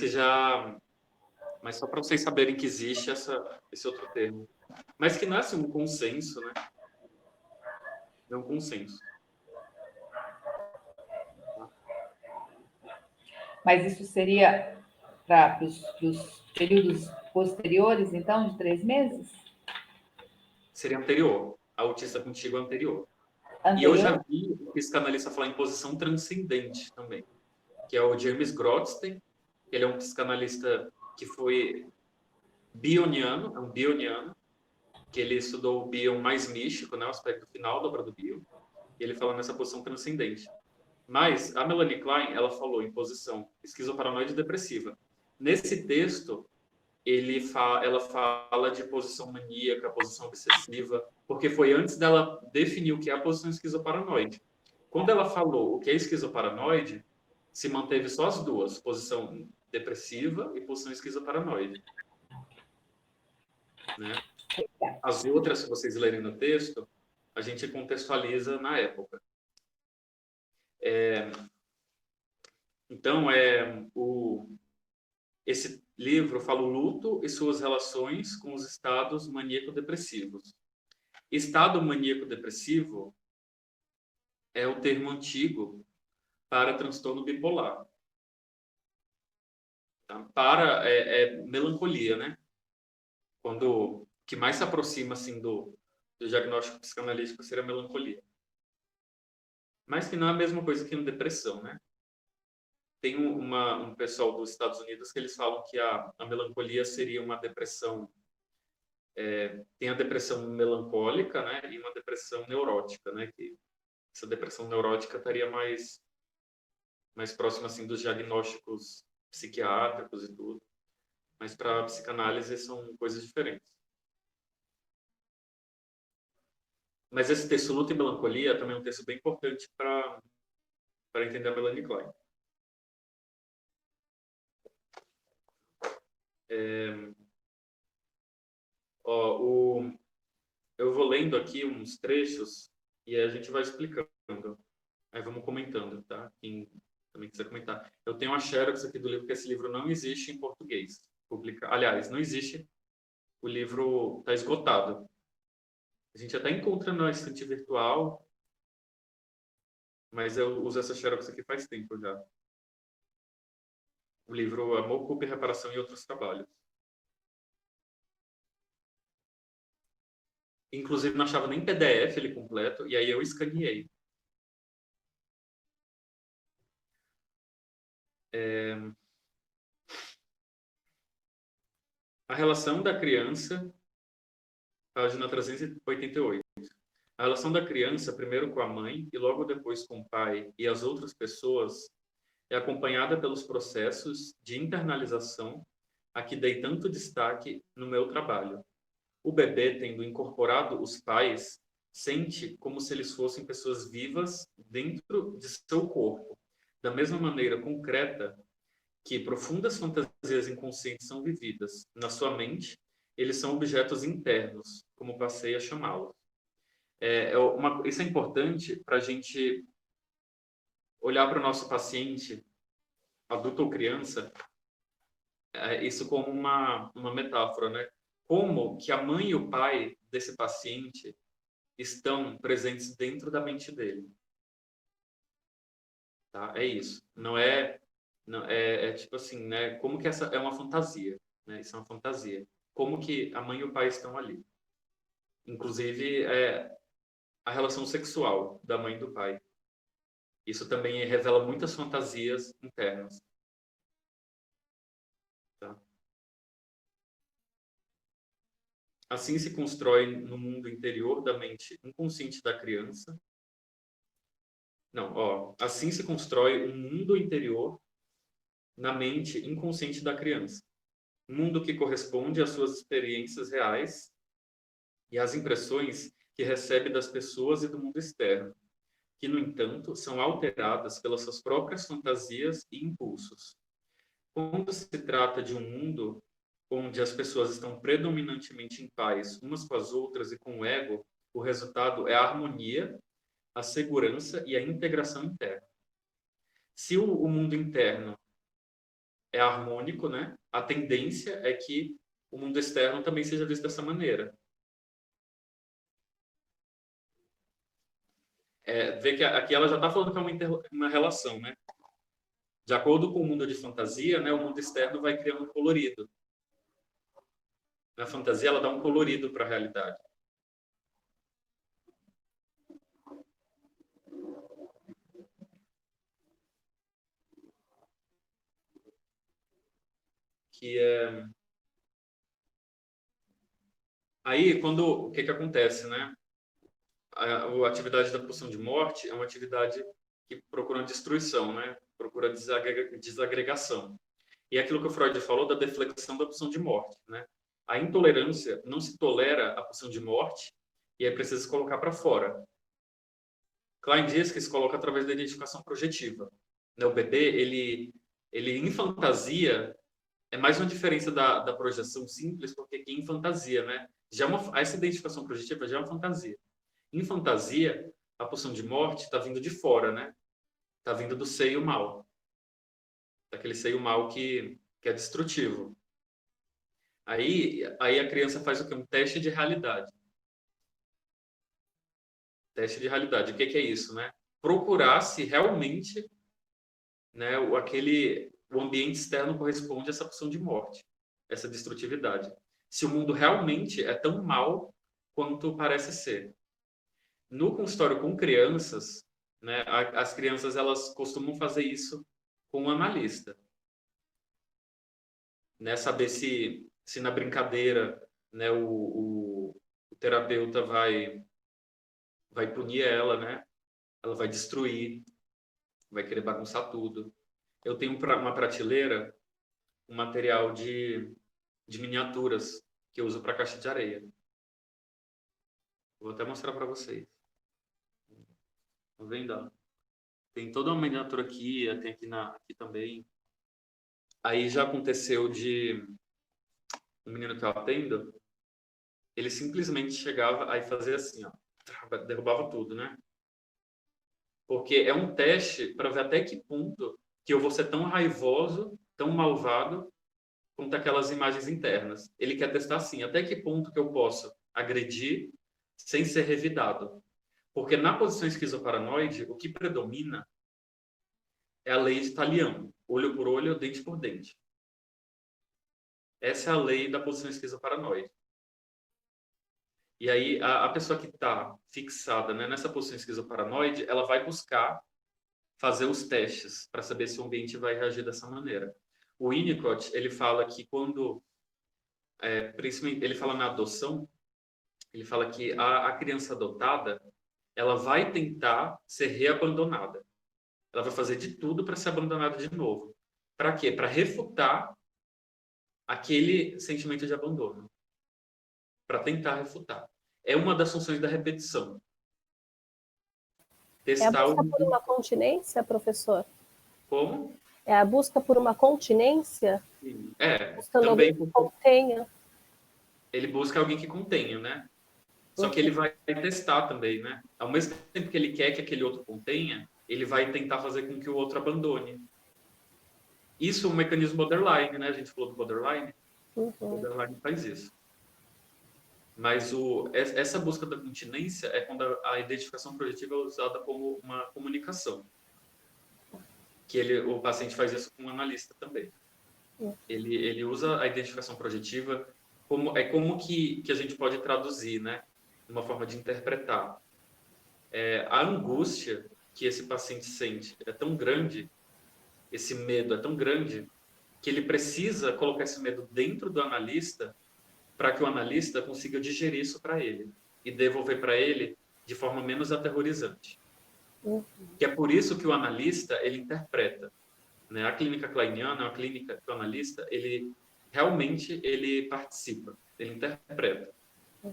só para vocês saberem que existe esse outro termo. Mas que não é assim um consenso, né? Não é um consenso. Mas isso seria para os períodos posteriores, então, de 3 meses? Seria anterior. A autista contígua é anterior. Anterior? E eu já vi o psicanalista falar em posição transcendente também, que é o James Grotstein. Ele é um psicanalista que foi bioniano, é um bioniano, que ele estudou o Bion mais místico, né, o aspecto final da obra do Bion, e ele fala nessa posição transcendente. Mas a Melanie Klein, ela falou em posição esquizoparanoide depressiva. Nesse texto, ela fala de posição maníaca, posição obsessiva, porque foi antes dela definir o que é a posição esquizoparanoide. Quando ela falou o que é esquizoparanoide, se manteve só as 2, posição depressiva e posição esquizoparanoide. Né? As outras, se vocês lerem no texto, a gente contextualiza na época. Então, esse livro fala o luto e suas relações com os estados maníaco-depressivos. Estado maníaco-depressivo é o termo antigo para transtorno bipolar. Tá? Melancolia, né? Quando que mais se aproxima assim do diagnóstico psicanalítico seria a melancolia. Mas que não é a mesma coisa que a depressão, né? Tem um pessoal dos Estados Unidos que eles falam que a melancolia seria uma depressão. Tem a depressão melancólica, né? E uma depressão neurótica, né? Que essa depressão neurótica estaria mais próxima assim dos diagnósticos psiquiátricos e tudo. Mas para a psicanálise são coisas diferentes. Mas esse texto, Luta e Melancolia, também é um texto bem importante para entender a Melanie Klein. Eu vou lendo aqui uns trechos e a gente vai explicando. Aí vamos comentando, tá? Quem também quiser comentar. Eu tenho a xerox aqui do livro, porque esse livro não existe em português. Aliás, não existe. O livro está esgotado. A gente até encontra na estante virtual, mas eu uso essa xerox aqui faz tempo já. O livro Amor, Culpa e Reparação e Outros Trabalhos. Inclusive, não achava nem PDF ele completo, e aí eu escaneei. A relação da criança, página 388. A relação da criança, primeiro com a mãe e logo depois com o pai e as outras pessoas, é acompanhada pelos processos de internalização a que dei tanto destaque no meu trabalho. O bebê, tendo incorporado os pais, sente como se eles fossem pessoas vivas dentro de seu corpo, da mesma maneira concreta que profundas fantasias inconscientes são vividas. Na sua mente, eles são objetos internos, como passei a chamá-los. Isso é importante para a gente olhar para o nosso paciente, adulto ou criança, isso como uma metáfora, né? Como que a mãe e o pai desse paciente estão presentes dentro da mente dele. Tá? É isso. Não é tipo assim, né? Como que essa é uma fantasia, né? Isso é uma fantasia. Como que a mãe e o pai estão ali. Inclusive, a relação sexual da mãe e do pai. Isso também revela muitas fantasias internas. Tá? Assim se constrói no mundo interior da mente inconsciente da criança. Assim se constrói um mundo interior na mente inconsciente da criança. Um mundo que corresponde às suas experiências reais e às impressões que recebe das pessoas e do mundo externo, que, no entanto, são alteradas pelas suas próprias fantasias e impulsos. Quando se trata de um mundo onde as pessoas estão predominantemente em paz umas com as outras e com o ego, o resultado é a harmonia, a segurança e a integração interna. Se o mundo interno é harmônico, né, a tendência é que o mundo externo também seja visto dessa maneira. Vê que aqui ela já está falando que é uma relação, né? De acordo com o mundo de fantasia, né, o mundo externo vai criando um colorido. Na fantasia, ela dá um colorido para a realidade. Aí, o que acontece, né? A atividade da pulsão de morte é uma atividade que procura destruição, né? Procura desagregação. E é aquilo que o Freud falou da deflexão da pulsão de morte, né? A intolerância não se tolera a pulsão de morte e é preciso se colocar para fora. Klein diz que se coloca através da identificação projetiva. O bebê, ele em fantasia, é mais uma diferença da projeção simples, porque aqui em fantasia, né? Essa identificação projetiva já é uma fantasia. Em fantasia, a pulsão de morte está vindo de fora, né? Está vindo do seio mal. Daquele seio mal que é destrutivo. Aí a criança faz o quê? Um teste de realidade. Teste de realidade. O que é isso, né? Procurar se realmente, né, o ambiente externo corresponde a essa pulsão de morte, essa destrutividade. Se o mundo realmente é tão mal quanto parece ser. No consultório com crianças, né, as crianças elas costumam fazer isso com um analista. Né, saber se na brincadeira, né, o terapeuta vai punir ela, né? Ela vai destruir, vai querer bagunçar tudo. Eu tenho uma prateleira, um material de miniaturas que eu uso para caixa de areia. Vou até mostrar para vocês. Tá vendo? Ó? Tem toda uma miniatura aqui, tem aqui também. Aí já aconteceu de um menino que eu atendo, ele simplesmente chegava aí fazia assim, ó, derrubava tudo, né? Porque é um teste para ver até que ponto que eu vou ser tão raivoso, tão malvado, quanto aquelas imagens internas. Ele quer testar assim, até que ponto que eu posso agredir sem ser revidado. Porque na posição esquizoparanoide, o que predomina é a lei de Talião, olho por olho, dente por dente. Essa é a lei da posição esquizoparanoide. E aí, a pessoa que está fixada, né, nessa posição esquizoparanoide, ela vai buscar fazer os testes para saber se o ambiente vai reagir dessa maneira. O Winnicott, ele fala que quando, principalmente, ele fala na adoção, ele fala que a criança adotada, ela vai tentar ser reabandonada. Ela vai fazer de tudo para ser abandonada de novo. Para quê? Para refutar aquele sentimento de abandono. Para tentar refutar. É uma das funções da repetição. Testar é a busca por uma continência, professor? Como? É a busca por uma continência? Buscando também alguém que contenha. Ele busca alguém que contenha, né? Só que ele vai testar também, né? Ao mesmo tempo que ele quer que aquele outro contenha, ele vai tentar fazer com que o outro abandone. Isso é um mecanismo borderline, né? A gente falou do borderline. O borderline faz isso. Mas essa busca da continência é quando a identificação projetiva é usada como uma comunicação. Que o paciente faz isso com o analista também. Ele usa a identificação projetiva como que a gente pode traduzir, né? Uma forma de interpretar. A angústia que esse paciente sente é tão grande, esse medo é tão grande, que ele precisa colocar esse medo dentro do analista para que o analista consiga digerir isso para ele e devolver para ele de forma menos aterrorizante. Que é por isso que o analista, ele interpreta. Né? A clínica kleiniana é uma clínica que o analista, ele realmente participa, ele interpreta.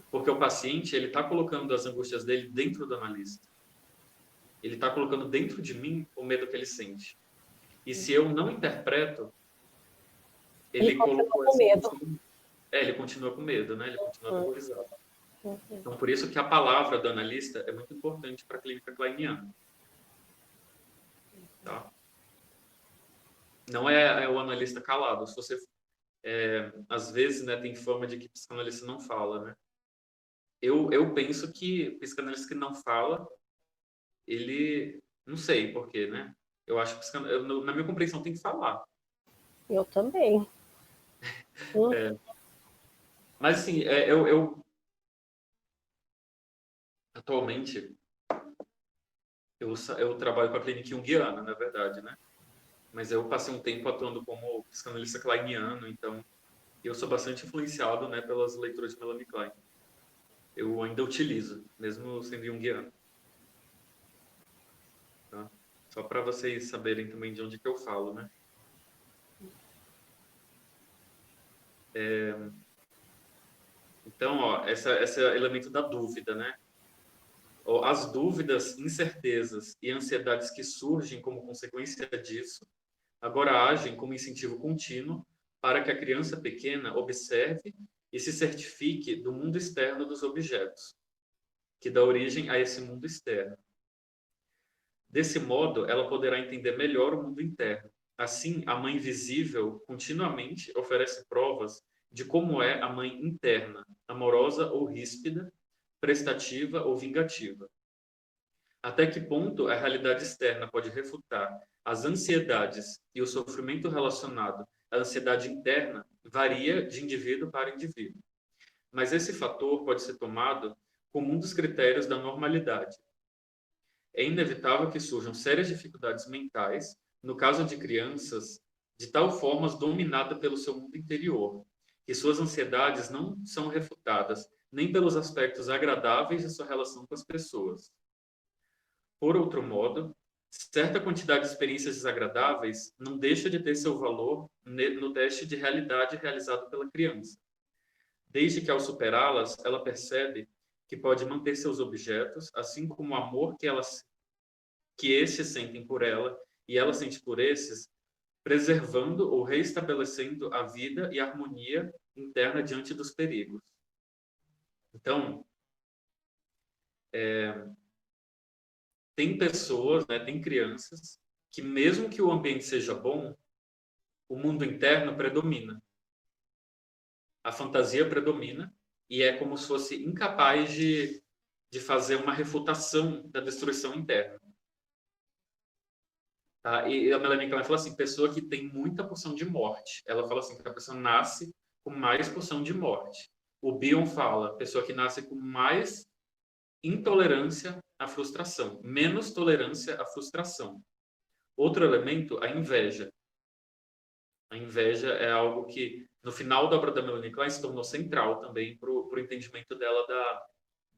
Porque o paciente, ele está colocando as angústias dele dentro do analista. Ele está colocando dentro de mim o medo que ele sente. E se eu não interpreto, ele colocou com medo. Ele continua com medo, né? Ele continua aterrorizado. Então, por isso que a palavra do analista é muito importante para a clínica kleiniana. Tá? Não é o analista calado. Se você, às vezes, né, tem fama de que psicanalista não fala, né? Eu penso que psicanalista que não fala, ele... Não sei por quê, né? Eu acho que na minha compreensão tem que falar. Eu também. Mas, assim, atualmente, eu trabalho com a clínica junguiana, na verdade, né? Mas eu passei um tempo atuando como psicanalista kleiniano, então eu sou bastante influenciado, né, pelas leituras de Melanie Klein. Eu ainda utilizo, mesmo sendo junguiano. Tá? Só para vocês saberem também de onde que eu falo, né? Então, ó, esse elemento da dúvida, né? As dúvidas, incertezas e ansiedades que surgem como consequência disso, agora agem como incentivo contínuo para que a criança pequena observe e se certifique do mundo externo dos objetos, que dá origem a esse mundo externo. Desse modo, ela poderá entender melhor o mundo interno. Assim, a mãe visível continuamente oferece provas de como é a mãe interna, amorosa ou ríspida, prestativa ou vingativa. Até que ponto a realidade externa pode refutar as ansiedades e o sofrimento relacionado à ansiedade interna varia de indivíduo para indivíduo. Mas esse fator pode ser tomado como um dos critérios da normalidade. É inevitável que surjam sérias dificuldades mentais, no caso de crianças, de tal forma dominadas pelo seu mundo interior, que suas ansiedades não são refutadas nem pelos aspectos agradáveis de sua relação com as pessoas. Por outro modo, certa quantidade de experiências desagradáveis não deixa de ter seu valor no teste de realidade realizado pela criança, desde que, ao superá-las, ela percebe que pode manter seus objetos, assim como o amor que estes sentem por ela e ela sente por esses, preservando ou reestabelecendo a vida e a harmonia interna diante dos perigos. Então, tem pessoas, né, tem crianças, que mesmo que o ambiente seja bom, o mundo interno predomina. A fantasia predomina e é como se fosse incapaz de fazer uma refutação da destruição interna. Tá? E a Melanie Klein fala assim, pessoa que tem muita porção de morte. Ela fala assim, que a pessoa nasce com mais porção de morte. O Bion fala, pessoa que nasce com mais intolerância à frustração, menos tolerância à frustração. Outro elemento, a inveja. A inveja é algo que, no final da obra da Melanie Klein, se tornou central também para o entendimento dela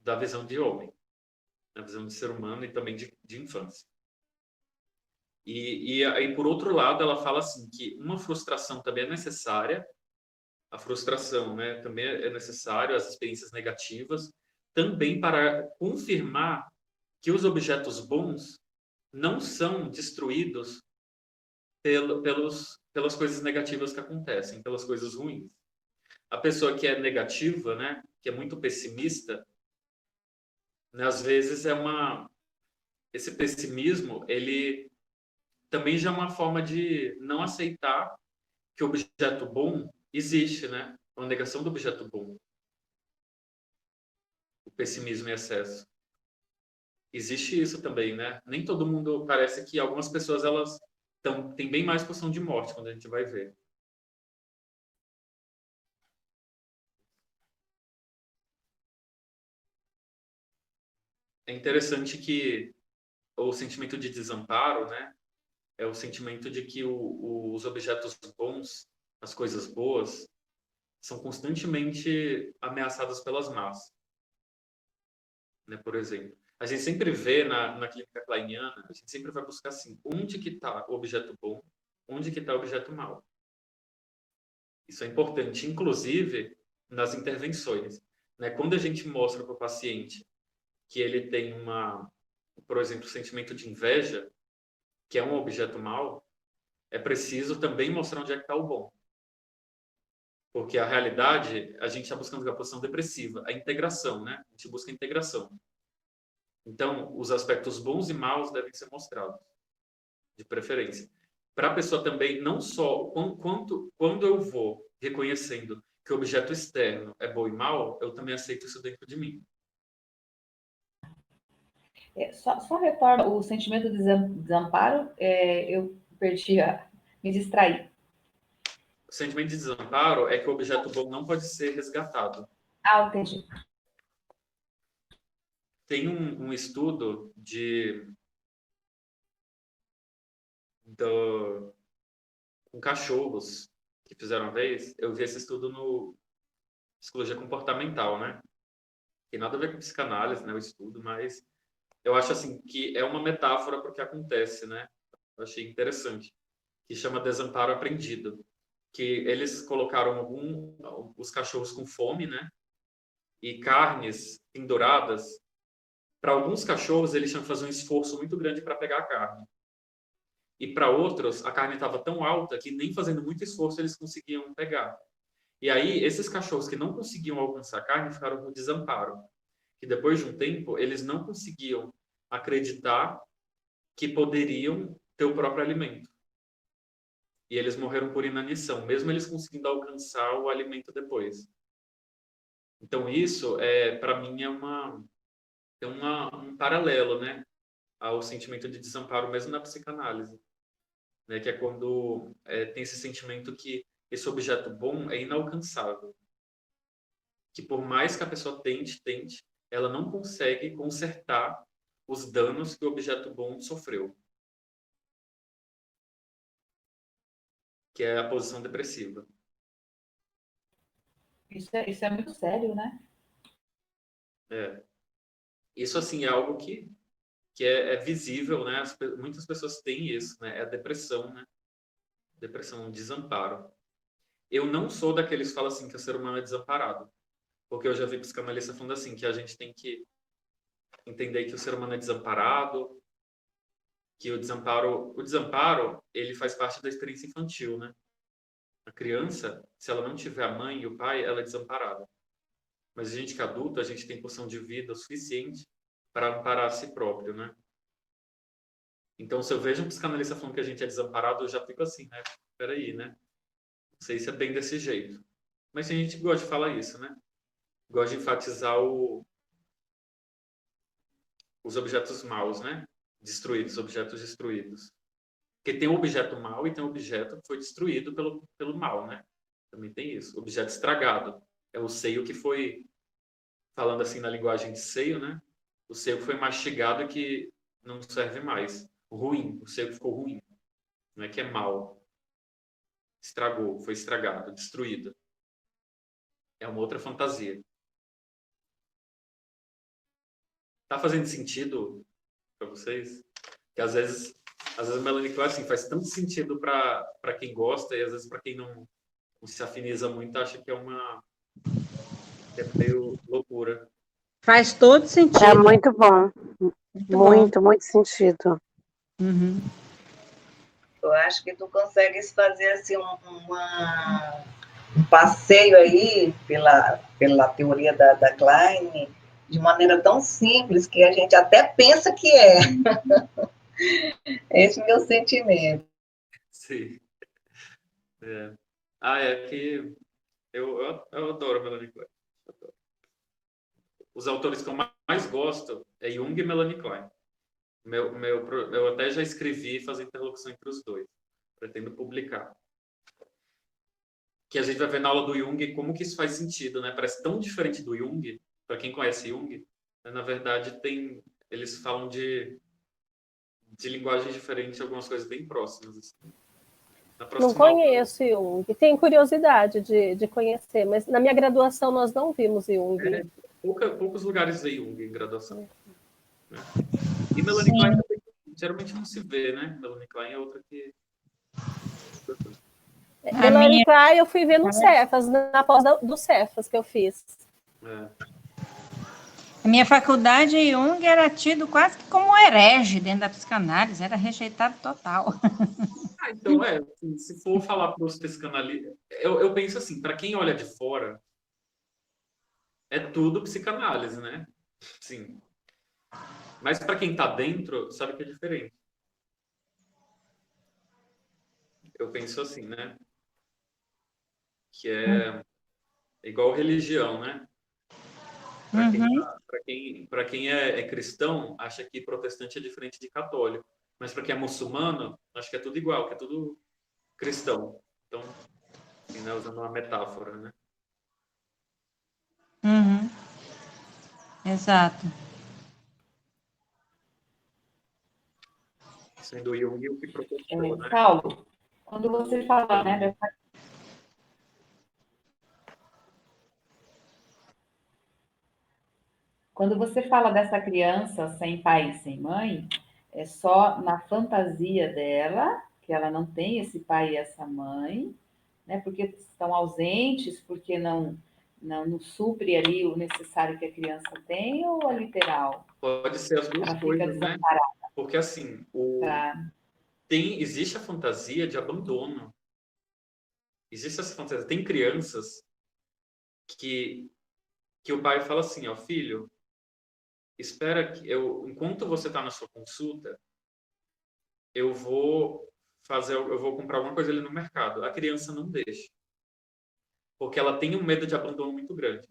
da visão de homem, da visão de ser humano e também de infância. E aí, por outro lado, ela fala assim que uma frustração também é necessária, a frustração, né, também é necessário, as experiências negativas, também para confirmar que os objetos bons não são destruídos pelas coisas negativas que acontecem, pelas coisas ruins. A pessoa que é negativa, né, que é muito pessimista, né, às vezes esse pessimismo, ele também já é uma forma de não aceitar que o objeto bom existe, né? Uma negação do objeto bom. O pessimismo em excesso. Existe isso também, né? Nem todo mundo, parece que algumas pessoas, elas têm bem mais porção de morte, quando a gente vai ver. É interessante que o sentimento de desamparo, né? É o sentimento de que os objetos bons, as coisas boas, são constantemente ameaçadas pelas más. Né, por exemplo. A gente sempre vê na clínica kleiniana, a gente sempre vai buscar assim, onde que está o objeto bom, onde que está o objeto mau. Isso é importante, inclusive, nas intervenções. Né? Quando a gente mostra para o paciente que ele tem por exemplo, sentimento de inveja, que é um objeto mau, é preciso também mostrar onde é que está o bom. Porque a realidade, a gente está buscando a posição depressiva, a integração, né? A gente busca a integração. Então, os aspectos bons e maus devem ser mostrados, de preferência. Para a pessoa também, não só quando eu vou reconhecendo que o objeto externo é bom e mau, eu também aceito isso dentro de mim. Só retorna o sentimento de desamparo, eu me distraí. O sentimento de desamparo é que o objeto bom não pode ser resgatado. Ah, entendi. Tem um estudo com cachorros que fizeram uma vez. Eu vi esse estudo no Psicologia Comportamental, né? Tem nada a ver com psicanálise, né? O estudo, mas eu acho assim que é uma metáfora para o que acontece, né? Eu achei interessante, que chama desamparo aprendido, que eles colocaram os cachorros com fome, né? E carnes penduradas. Para alguns cachorros, eles tinham que fazer um esforço muito grande para pegar a carne. E para outros, a carne estava tão alta que nem fazendo muito esforço eles conseguiam pegar. E aí, esses cachorros que não conseguiam alcançar a carne ficaram com desamparo. Que depois de um tempo, eles não conseguiam acreditar que poderiam ter o próprio alimento. E eles morreram por inanição, mesmo eles conseguindo alcançar o alimento depois. Então, isso, para mim, é um paralelo, né, ao sentimento de desamparo, mesmo na psicanálise. Né, que é quando tem esse sentimento que esse objeto bom é inalcançável. Que por mais que a pessoa tente, ela não consegue consertar os danos que o objeto bom sofreu. Que é a posição depressiva. Isso é muito sério, né? Isso, assim, é algo que é visível, né? Muitas pessoas têm isso, né? É a depressão, né? Depressão, desamparo. Eu não sou daqueles que falam assim que o ser humano é desamparado. Porque eu já vi psicanalista falando assim, que a gente tem que entender que o ser humano é desamparado, que o desamparo, ele faz parte da experiência infantil, né? A criança, se ela não tiver a mãe e o pai, ela é desamparada. Mas a gente que é adulto, a gente tem porção de vida o suficiente para amparar a si próprio, né? Então, se eu vejo um psicanalista falando que a gente é desamparado, eu já fico assim, né? Peraí, né? Não sei se é bem desse jeito. Mas tem gente que gosta de falar isso, né? Gosta de enfatizar os objetos maus, né? Destruídos, objetos destruídos. Porque tem o objeto mau e tem o objeto que foi destruído pelo mal, né? Também tem isso. Objeto estragado. É o seio que foi, falando assim na linguagem de seio, né? O seio que foi mastigado e que não serve mais. Ruim. O seio que ficou ruim. Não é que é mal. Estragou, foi estragado, destruído. É uma outra fantasia. Tá fazendo sentido para vocês? Que às vezes a Melanie Klein assim, faz tanto sentido para quem gosta e às vezes para quem não se afiniza muito acha que é meio loucura. Faz todo sentido. É muito bom. bom. Muito sentido. Uhum. Eu acho que tu consegues fazer assim um passeio aí pela teoria da Klein de maneira tão simples que a gente até pensa que é. Esse é o meu sentimento. Sim. É. É que eu adoro Melanie Klein. Os autores que eu mais gosto é Jung e Melanie Klein. Eu até já escrevi fazer interlocução entre os dois. Pretendo publicar. Que a gente vai ver na aula do Jung como que isso faz sentido, né? Parece tão diferente do Jung, para quem conhece Jung, né? Na verdade eles falam de linguagem diferente, algumas coisas bem próximas. Assim. Não conheço Jung, tenho curiosidade de conhecer, mas na minha graduação nós não vimos Jung. Poucos lugares de Jung em graduação. Né? E Melanie Klein também, geralmente não se vê, né? Melanie Klein é outra que... Melanie Klein eu fui ver no Cefas, na pós do Cefas que eu fiz. A minha faculdade, Jung era tido quase que como herege dentro da psicanálise, era rejeitado total. Então, assim, se for falar para os psicanalistas, eu penso assim, para quem olha de fora, é tudo psicanálise, né? Sim. Mas para quem está dentro, sabe que é diferente. Eu penso assim, né? Que é igual religião, né? Para quem é cristão, acha que protestante é diferente de católico. Mas para quem é muçulmano, acha que é tudo igual, que é tudo cristão. Então, assim, né, usando uma metáfora, né? Uhum. Exato. Sendo Jung o que proporciona, né? Paulo, quando você fala, né, dessa... Quando você fala dessa criança sem pai e sem mãe, é só na fantasia dela, que ela não tem esse pai e essa mãe, né? Porque estão ausentes, porque não supre ali o necessário que a criança tem, ou é literal? Pode ser as duas Ela coisas, fica né? desamparada. Porque assim, Tá? existe a fantasia de abandono. Existe essa fantasia. Tem crianças que o pai fala assim, ó, filho, espera que enquanto você está na sua consulta, eu vou comprar alguma coisa ali no mercado. A criança não deixa. Porque ela tem um medo de abandono muito grande.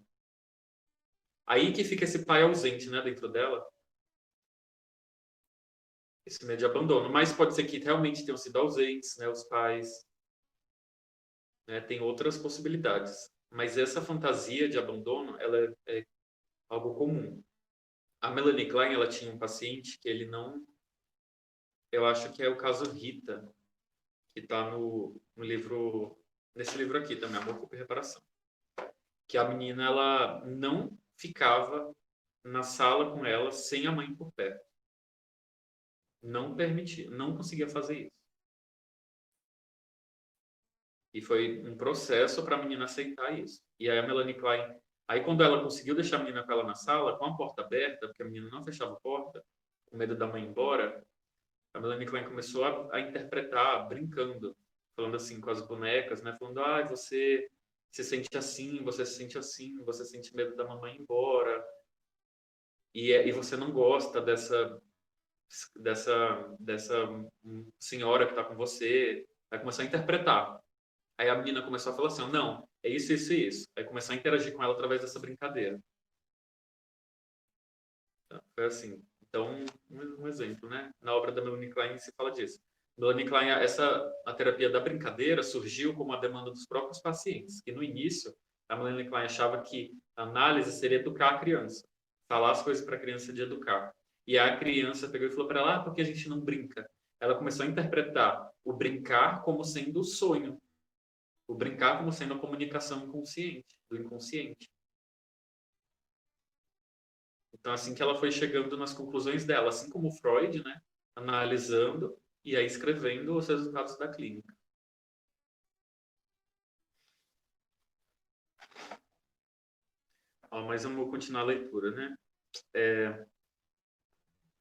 Aí que fica esse pai ausente, né, dentro dela. Esse medo de abandono. Mas pode ser que realmente tenham sido ausentes, né, os pais. Né, tem outras possibilidades. Mas essa fantasia de abandono, ela é algo comum. A Melanie Klein, ela tinha um paciente que ele não... Eu acho que é o caso Rita, que está no livro... Nesse livro aqui também, Amor, Culpa e Reparação. Que a menina, ela não ficava na sala com ela sem a mãe por perto. Não permitia, não conseguia fazer isso. E foi um processo para a menina aceitar isso. E aí a Melanie Klein, Aí, quando ela conseguiu deixar a menina com ela na sala, com a porta aberta, porque a menina não fechava a porta, com medo da mãe ir embora, a Melanie Klein começou a interpretar, brincando, falando assim com as bonecas, né? Falando, você se sente assim, você se sente assim, você sente medo da mamãe ir embora, e você não gosta dessa senhora que está com você. Aí começou a interpretar. Aí a menina começou a falar assim, não, é isso, isso e isso. Aí começou a interagir com ela através dessa brincadeira. Então, foi assim. Então, um exemplo, né? Na obra da Melanie Klein se fala disso. Melanie Klein, a terapia da brincadeira surgiu como a demanda dos próprios pacientes, que no início a Melanie Klein achava que a análise seria educar a criança, falar as coisas para a criança de educar. E a criança pegou e falou para ela, por que a gente não brinca? Ela começou a interpretar o brincar como sendo o sonho, o brincar como sendo a comunicação inconsciente, do inconsciente. Então, assim que ela foi chegando nas conclusões dela, assim como Freud, né? Analisando e aí escrevendo os resultados da clínica. Mas eu vou continuar a leitura, né?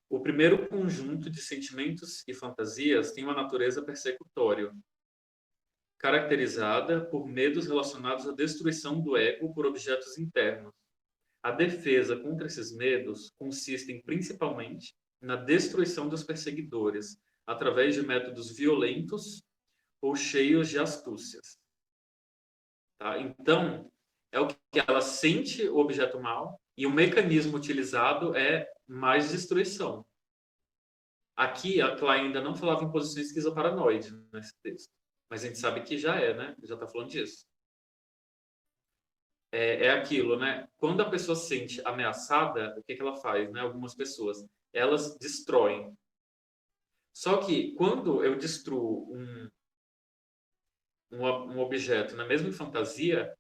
O primeiro conjunto de sentimentos e fantasias tem uma natureza persecutória, caracterizada por medos relacionados à destruição do ego por objetos internos. A defesa contra esses medos consiste principalmente na destruição dos perseguidores, através de métodos violentos ou cheios de astúcias. Tá? Então, é o que ela sente o objeto mal e o mecanismo utilizado é mais destruição. Aqui, a Klein ainda não falava em posições esquizoparanoide nesse texto, mas a gente sabe que já é, né? Já está falando disso. É aquilo, né? Quando a pessoa se sente ameaçada, o que ela faz, né? Algumas pessoas, elas destroem. Só que quando eu destruo um objeto, né? Mesmo em fantasia,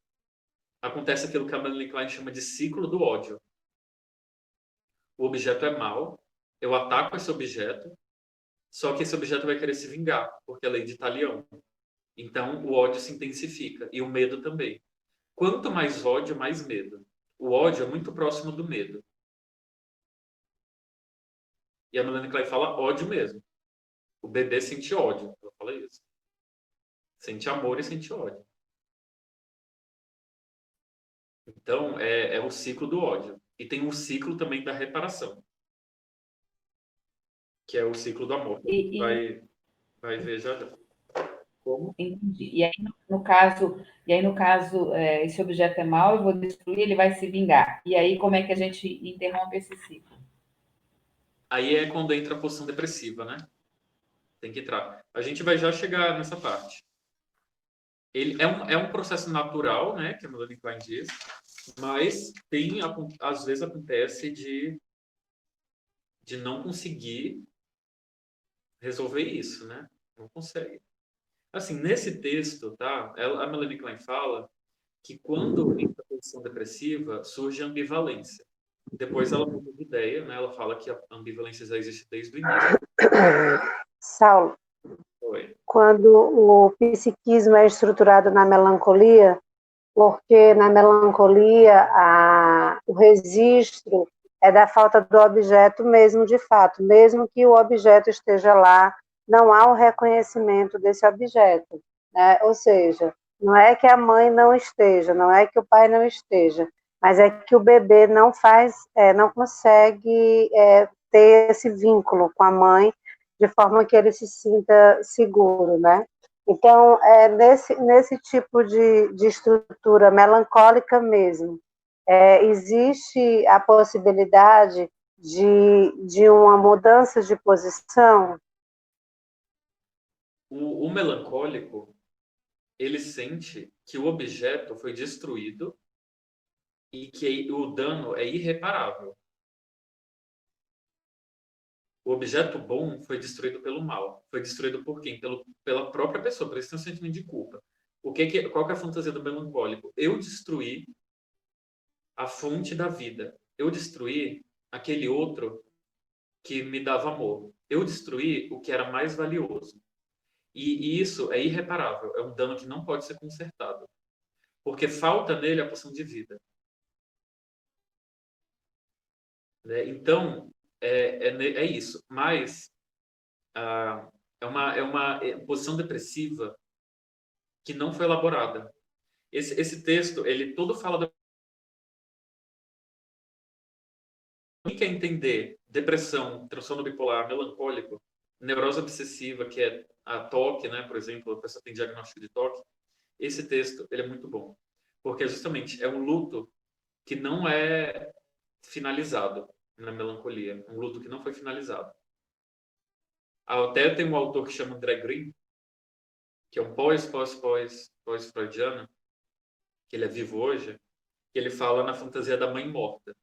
acontece aquilo que a Melanie Klein chama de ciclo do ódio. O objeto é mau, eu ataco esse objeto, só que esse objeto vai querer se vingar, porque é lei de Talião. Então, o ódio se intensifica, e o medo também. Quanto mais ódio, mais medo. O ódio é muito próximo do medo. E a Melanie Klein fala ódio mesmo. O bebê sente ódio. Ela fala isso. Sente amor e sente ódio. Então, é o ciclo do ódio. E tem um ciclo também da reparação, que é o ciclo do amor. Vai ver já. Como? Entendi. E aí, no caso, esse objeto é mau, eu vou destruir, ele vai se vingar. E aí, como é que a gente interrompe esse ciclo? Aí é quando entra a pulsão depressiva, né? Tem que entrar. A gente vai já chegar nessa parte. Ele é um processo natural, né? Que a Melanie Klein diz, mas às vezes acontece de não conseguir resolver isso, né? Não consegue. Assim, nesse texto, tá? A Melanie Klein fala que quando entra a posição depressiva, surge a ambivalência. Depois ela muda de ideia, né? Ela fala que a ambivalência já existe desde o início. Saulo, Oi. quando o psiquismo é estruturado na melancolia, porque na melancolia o registro é da falta do objeto mesmo de fato, mesmo que o objeto esteja lá, não há o reconhecimento desse objeto, né? Ou seja, não é que a mãe não esteja, não é que o pai não esteja, mas é que o bebê não consegue ter esse vínculo com a mãe de forma que ele se sinta seguro, né? Então, nesse tipo de estrutura melancólica mesmo, existe a possibilidade de uma mudança de posição? O melancólico, ele sente que o objeto foi destruído e que o dano é irreparável. O objeto bom foi destruído pelo mal. Foi destruído por quem? Pela própria pessoa. Por isso tem um sentimento de culpa. Qual que é a fantasia do melancólico? Eu destruí a fonte da vida. Eu destruí aquele outro que me dava amor. Eu destruí o que era mais valioso. E isso é irreparável. É um dano que não pode ser consertado. Porque falta nele a porção de vida. né? Então, é isso. Mas é uma posição depressiva que não foi elaborada. Esse texto, ele todo fala da... Quem quer entender depressão, transtorno bipolar, melancólico, neurose obsessiva, que é a TOC, né, por exemplo, a pessoa tem diagnóstico de TOC, esse texto, ele é muito bom. Porque justamente é um luto que não é finalizado na melancolia, um luto que não foi finalizado. Até tem um autor que chama André Green, que é um pós-freudiano, que ele é vivo hoje, que ele fala na fantasia da mãe morta,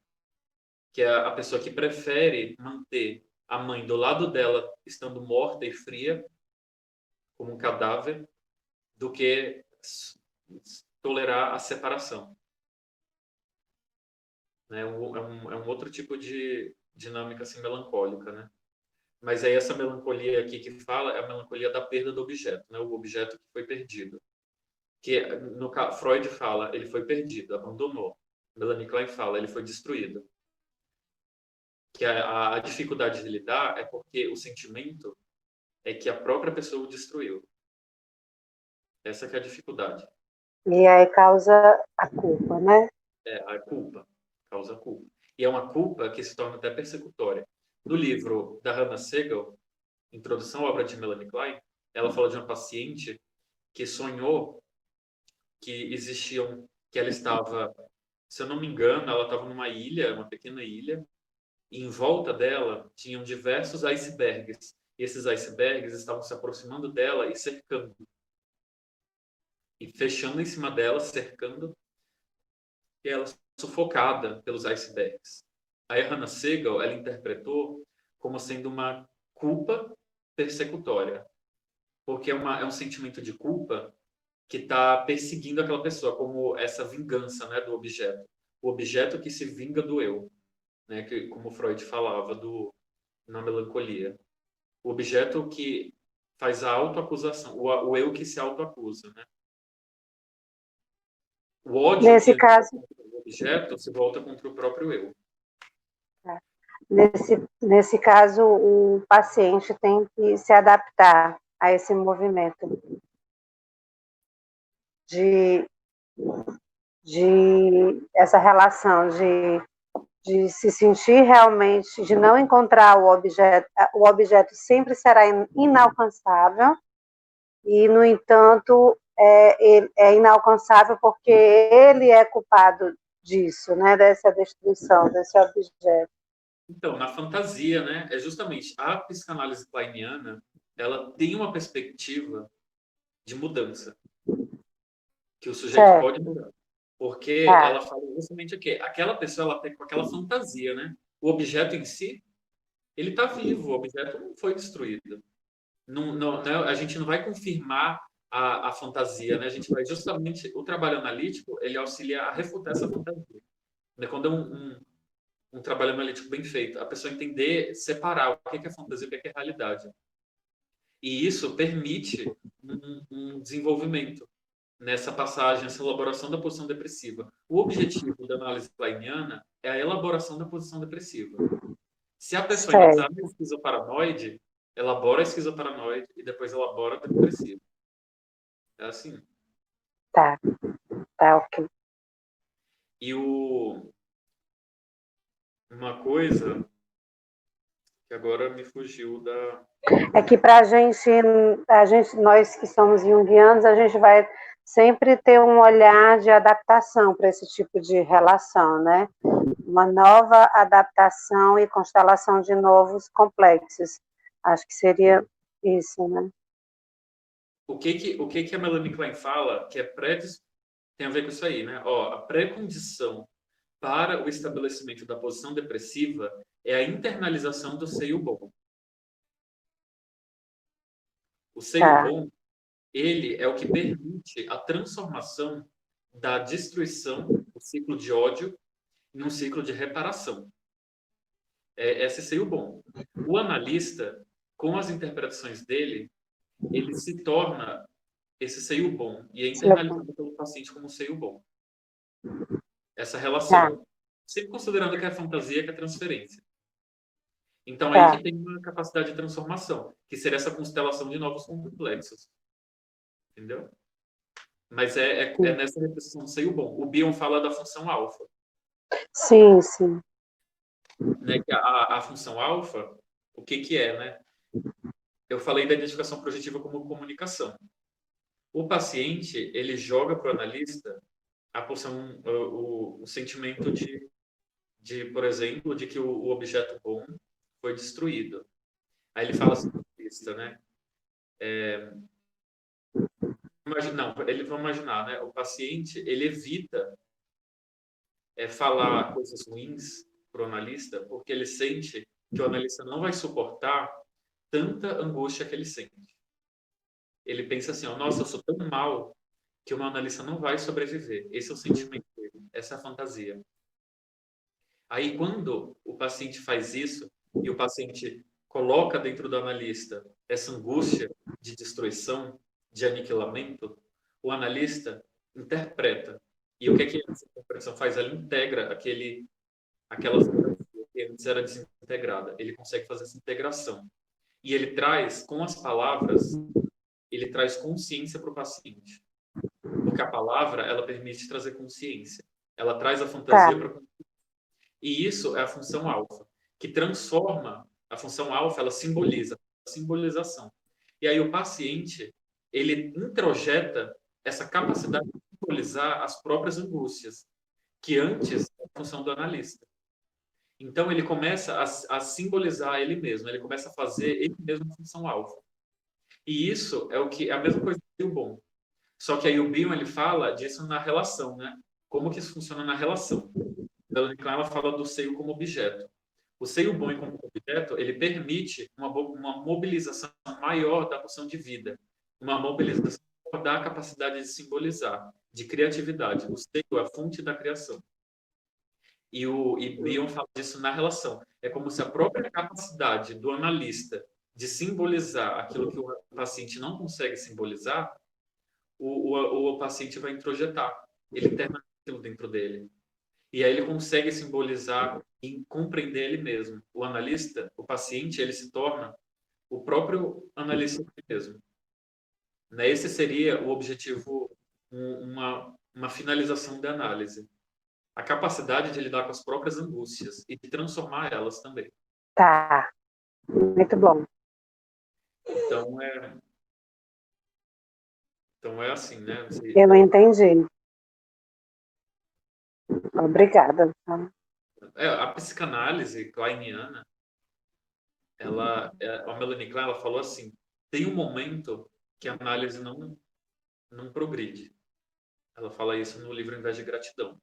que é a pessoa que prefere manter a mãe do lado dela estando morta e fria, como um cadáver, do que tolerar a separação. É um outro tipo de dinâmica assim, melancólica, né? Mas aí essa melancolia aqui que fala é a melancolia da perda do objeto, né? O objeto que foi perdido. Que no Freud fala, ele foi perdido, abandonou. Melanie Klein fala, ele foi destruído. Que a dificuldade de lidar é porque o sentimento é que a própria pessoa o destruiu. Essa que é a dificuldade. E aí causa a culpa, né? A culpa. Causa culpa. E é uma culpa que se torna até persecutória. No livro da Hannah Segal, Introdução à obra de Melanie Klein, ela fala de uma paciente que sonhou que ela estava, se eu não me engano, ela estava numa ilha, uma pequena ilha, e em volta dela tinham diversos icebergs. E esses icebergs estavam se aproximando dela e cercando. E fechando em cima dela, cercando, e ela sufocada pelos icebergs. Aí a Hannah Segal, ela interpretou como sendo uma culpa persecutória. Porque é um sentimento de culpa que está perseguindo aquela pessoa, como essa vingança, né, do objeto. O objeto que se vinga do eu, né, que, como Freud falava na melancolia. O objeto que faz a autoacusação, o eu que se autoacusa, né? O ódio Nesse que caso, contra o objeto se volta contra o próprio eu. nesse caso, o paciente tem que se adaptar a esse movimento de essa relação de se sentir realmente, de não encontrar o objeto sempre será inalcançável, e, no entanto, é inalcançável porque ele é culpado disso, né, dessa destruição, desse objeto. Então, na fantasia, né, é justamente a psicanálise kleiniana, ela tem uma perspectiva de mudança, que o sujeito pode mudar. Porque ela fala justamente o quê? Aquela pessoa, ela tem com aquela fantasia, né? O objeto em si, ele está vivo, o objeto não foi destruído. A gente não vai confirmar a fantasia, né? A gente vai justamente... O trabalho analítico, ele auxilia a refutar essa fantasia. Quando é um trabalho analítico bem feito, a pessoa entender, separar o que é fantasia e o que é realidade. E isso permite um desenvolvimento nessa passagem, essa elaboração da posição depressiva. O objetivo da análise kleiniana é a elaboração da posição depressiva. Se a pessoa ainda está na esquizoparanoide, elabora a esquizoparanoide e depois elabora a depressiva. É assim. Tá, ok. E uma coisa que agora me fugiu da... É que para a gente, nós que somos junguianos, a gente vai sempre ter um olhar de adaptação para esse tipo de relação, né? Uma nova adaptação e constelação de novos complexos. Acho que seria isso, né? O que a Melanie Klein fala que tem a ver com isso aí, né? Ó, a pré-condição para o estabelecimento da posição depressiva é a internalização do seio bom. O seio bom, ele é o que permite a transformação da destruição, do ciclo de ódio, em um ciclo de reparação. Esse seio bom. O analista, com as interpretações dele, ele se torna esse seio bom e é internalizado pelo paciente como um seio bom. Essa relação. sempre considerando que é fantasia, que é transferência. Então, aí Tá. que tem uma capacidade de transformação, que seria essa constelação de novos complexos. Entendeu? Mas é nessa representação do seio bom. O Bion fala da função alfa, Sim, sim. né? Que a função alfa, o que é, né? Eu falei da identificação projetiva como comunicação. O paciente, ele joga para o analista a porção, o sentimento por exemplo, de que o objeto bom foi destruído. Aí ele fala assim, né? Vamos imaginar, né? O paciente, ele evita falar coisas ruins para o analista, porque ele sente que o analista não vai suportar tanta angústia que ele sente. Ele pensa assim, ó, nossa, eu sou tão mal que o meu analista não vai sobreviver. Esse é o sentimento dele, essa é a fantasia. Aí, quando o paciente faz isso e o paciente coloca dentro do analista essa angústia de destruição, de aniquilamento, o analista interpreta. E o que é que essa interpretação faz? Ela integra aquela fantasia que antes era desintegrada. Ele consegue fazer essa integração. E ele traz, com as palavras, ele traz consciência para o paciente. Porque a palavra, ela permite trazer consciência. Ela traz a fantasia para a. E isso é a função alfa, que transforma a função alfa, ela simboliza a simbolização. E aí o paciente, ele introjeta essa capacidade de simbolizar as próprias angústias, que antes era a função do analista. Então ele começa a simbolizar ele mesmo, ele começa a fazer ele mesmo a função alfa. E isso é a mesma coisa que o bom. Só que aí o Bion, ele fala disso na relação, né? Como que isso funciona na relação. Melanie Klein, ela fala do seio como objeto. O seio bom como objeto, ele permite uma mobilização maior da pulsão de vida, uma mobilização da capacidade de simbolizar, de criatividade. O seio é a fonte da criação. E Bion fala disso na relação. É como se a própria capacidade do analista de simbolizar aquilo que o paciente não consegue simbolizar, o paciente vai introjetar. Ele interna aquilo dentro dele. E aí ele consegue simbolizar e compreender ele mesmo. O analista, o paciente, ele se torna o próprio analista mesmo. Né? Esse seria o objetivo, uma finalização da análise. A capacidade de lidar com as próprias angústias e de transformar elas também. Tá. Muito bom. Então é assim, né? Eu não entendi. Obrigada. A psicanálise kleiniana, a Melanie Klein, ela falou assim, tem um momento que a análise não progride. Ela fala isso no livro Em Vez de Gratidão.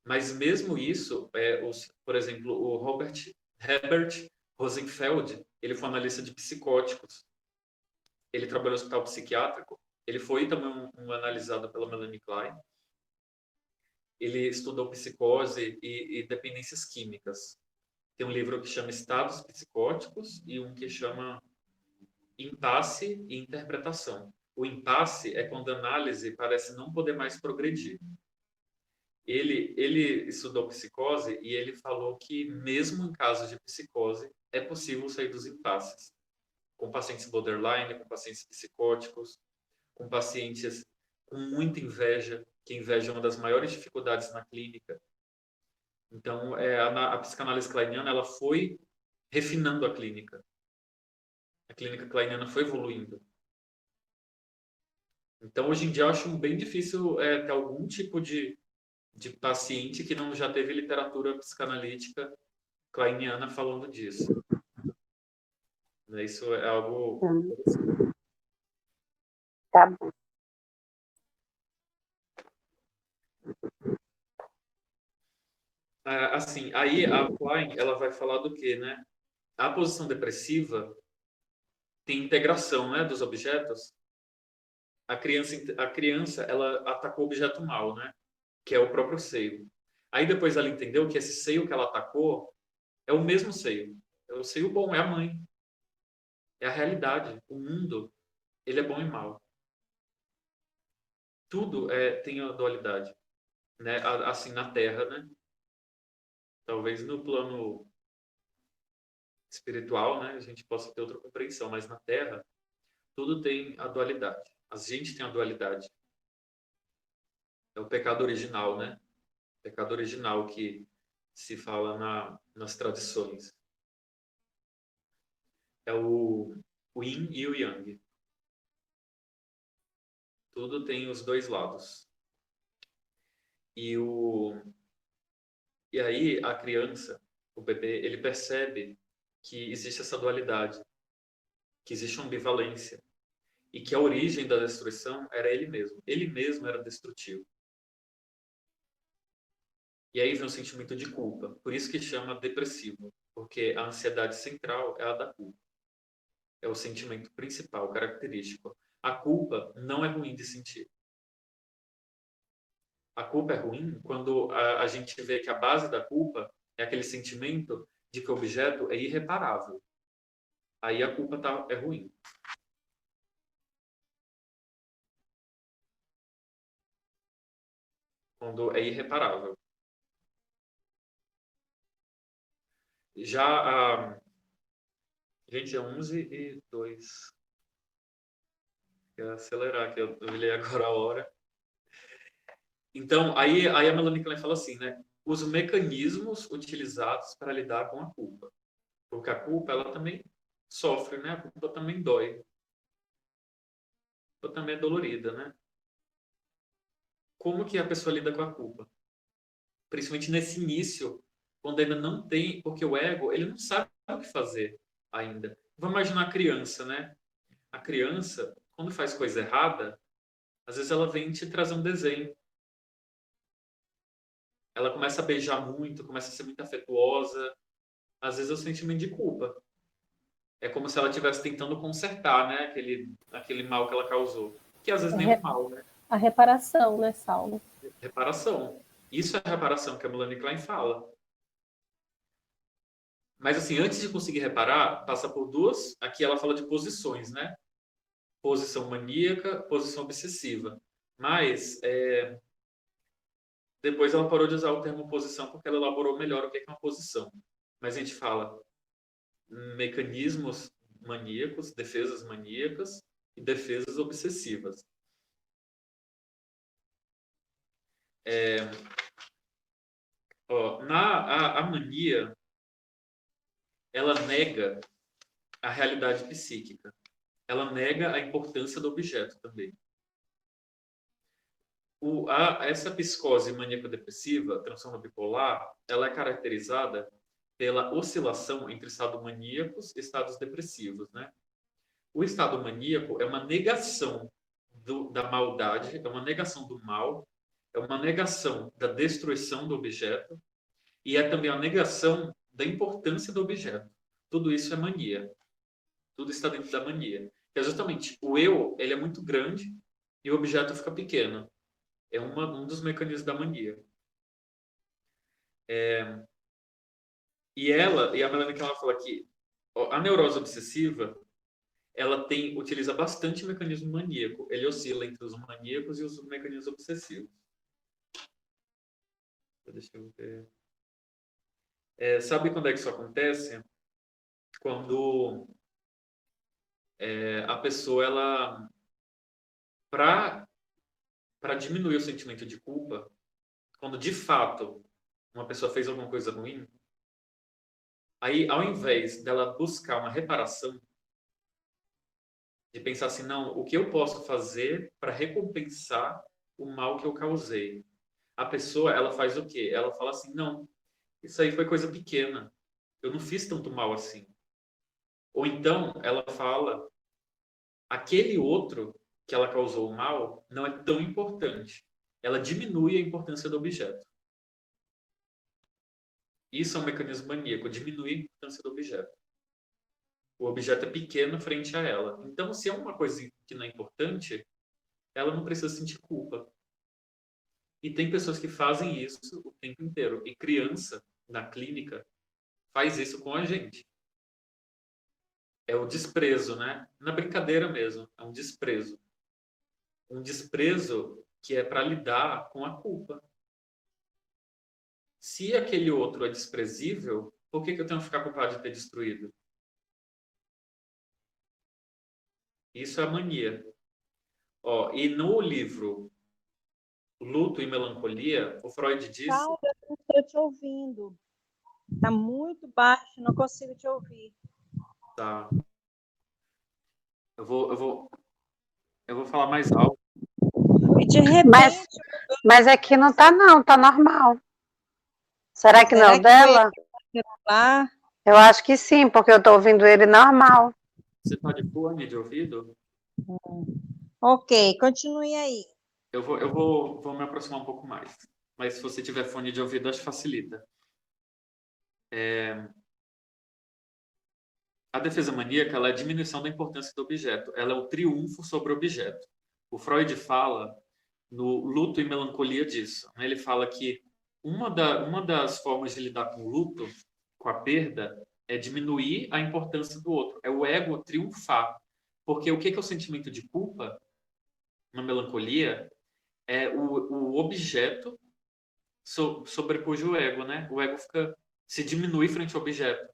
Mas mesmo isso, por exemplo, o Herbert Rosenfeld, ele foi analista de psicóticos. Ele trabalhou no hospital psiquiátrico. Ele foi também um analisado pela Melanie Klein. Ele estudou psicose e dependências químicas. Tem um livro que chama Estados Psicóticos e um que chama Impasse e Interpretação. O impasse é quando a análise parece não poder mais progredir. Ele estudou psicose e ele falou que mesmo em casos de psicose é possível sair dos impasses. Com pacientes borderline, com pacientes psicóticos, com pacientes com muita inveja, que inveja é uma das maiores dificuldades na clínica. Então, a psicanálise kleiniana, ela foi refinando a clínica. A clínica kleiniana foi evoluindo. Então, hoje em dia, eu acho bem difícil ter algum tipo de paciente que não já teve literatura psicanalítica kleiniana falando disso. Isso é algo... Tá bom. Assim, aí a Klein, ela vai falar do quê, né? A posição depressiva tem integração, né, dos objetos. A criança, ela atacou o objeto mal, né? Que é o próprio seio. Aí depois ela entendeu que esse seio que ela atacou é o mesmo seio. É o seio bom, é a mãe. É a realidade. O mundo, ele é bom e mal. Tudo tem a dualidade, né? Assim, na Terra, né? Talvez no plano espiritual, né, a gente possa ter outra compreensão, mas na Terra tudo tem a dualidade. A gente tem a dualidade. É o pecado original, né? O pecado original que se fala nas tradições. É o yin e o yang. Tudo tem os dois lados. E aí a criança, o bebê, ele percebe que existe essa dualidade, que existe uma ambivalência e que a origem da destruição era ele mesmo. Ele mesmo era destrutivo. E aí vem um sentimento de culpa. Por isso que chama depressivo, porque a ansiedade central é a da culpa. É o sentimento principal, característico. A culpa não é ruim de sentir. A culpa é ruim quando a gente vê que a base da culpa é aquele sentimento de que o objeto é irreparável. Aí a culpa é ruim. Quando é irreparável. Já gente, é 11:02. Quero acelerar, que eu olhei agora a hora. Então, aí a Melanie Klein fala assim, né? Os mecanismos utilizados para lidar com a culpa. Porque a culpa, ela também sofre, né? A culpa também dói. A culpa também é dolorida, né? Como que a pessoa lida com a culpa? Principalmente nesse início, quando ainda não tem, porque o ego, ele não sabe o que fazer ainda. Vamos imaginar a criança, né? A criança, quando faz coisa errada, às vezes ela vem te trazer um desenho. Ela começa a beijar muito, começa a ser muito afetuosa. Às vezes é o sentimento de culpa. É como se ela estivesse tentando consertar, né? Aquele mal que ela causou. Que às vezes nem é um mal, né? A reparação, né, Saulo? Reparação. Isso é a reparação que a Melanie Klein fala. Mas assim, antes de conseguir reparar, passa por duas. Aqui ela fala de posições, né? Posição maníaca, posição obsessiva. Mas depois ela parou de usar o termo posição porque ela elaborou melhor o que é uma posição. Mas a gente fala mecanismos maníacos, defesas maníacas e defesas obsessivas. A mania, ela nega a realidade psíquica. Ela nega a importância do objeto também. Essa psicose maníaco-depressiva, transtorno bipolar, ela é caracterizada pela oscilação entre estados maníacos e estados depressivos, né? O estado maníaco é uma negação da maldade, é uma negação do mal, é uma negação da destruição do objeto e é também a negação da importância do objeto. Tudo isso é mania. Tudo está dentro da mania. Que é justamente o eu, ele é muito grande e o objeto fica pequeno. É um dos mecanismos da mania. E a Melanie que ela fala aqui, a neurose obsessiva, ela utiliza bastante mecanismo maníaco. Ele oscila entre os maníacos e os mecanismos obsessivos. Deixa eu ver. Sabe quando é que isso acontece? Quando a pessoa, ela, para diminuir o sentimento de culpa, quando de fato uma pessoa fez alguma coisa ruim, aí ao invés dela buscar uma reparação, de pensar assim, não, o que eu posso fazer para recompensar o mal que eu causei? A pessoa, ela faz o quê? Ela fala assim, não, isso aí foi coisa pequena, eu não fiz tanto mal assim. Ou então ela fala, aquele outro que ela causou o mal não é tão importante. Ela diminui a importância do objeto. Isso é um mecanismo maníaco, diminuir a importância do objeto. O objeto é pequeno frente a ela. Então, se é uma coisa que não é importante, ela não precisa sentir culpa. E tem pessoas que fazem isso o tempo inteiro. E criança, na clínica, faz isso com a gente. É o desprezo, né? Na brincadeira mesmo, é um desprezo. Um desprezo que é para lidar com a culpa. Se aquele outro é desprezível, por que eu tenho que ficar culpado de ter destruído? Isso é a mania. Ó, e no livro Luto e Melancolia, o Freud disse... Saulo, eu não estou te ouvindo. Está muito baixo, não consigo te ouvir. Tá. Eu vou falar mais alto. E de repente... Mas aqui não tá, não, tá normal. Será que não é o dela? Lá? Eu acho que sim, porque eu tô ouvindo ele normal. Você tá de fone de ouvido? Ok, continue aí. Eu vou me aproximar um pouco mais. Mas se você tiver fone de ouvido, acho que facilita. A defesa maníaca ela é a diminuição da importância do objeto. Ela é o triunfo sobre o objeto. O Freud fala no Luto e Melancolia disso. Né? Ele fala que uma das formas de lidar com o luto, com a perda, é diminuir a importância do outro. É o ego triunfar. Porque o que é o sentimento de culpa na melancolia? É o objeto sobrepuja o ego, né? O ego se diminui frente ao objeto.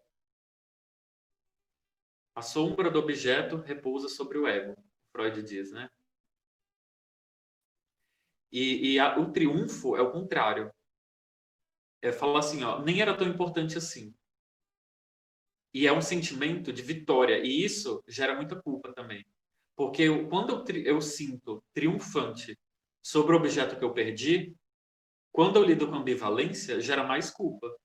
A sombra do objeto repousa sobre o ego, Freud diz, né? O triunfo é o contrário. Fala assim, ó, nem era tão importante assim. E é um sentimento de vitória. E isso gera muita culpa também. Porque quando eu sinto triunfante sobre o objeto que eu perdi, quando eu lido com ambivalência, gera mais culpa.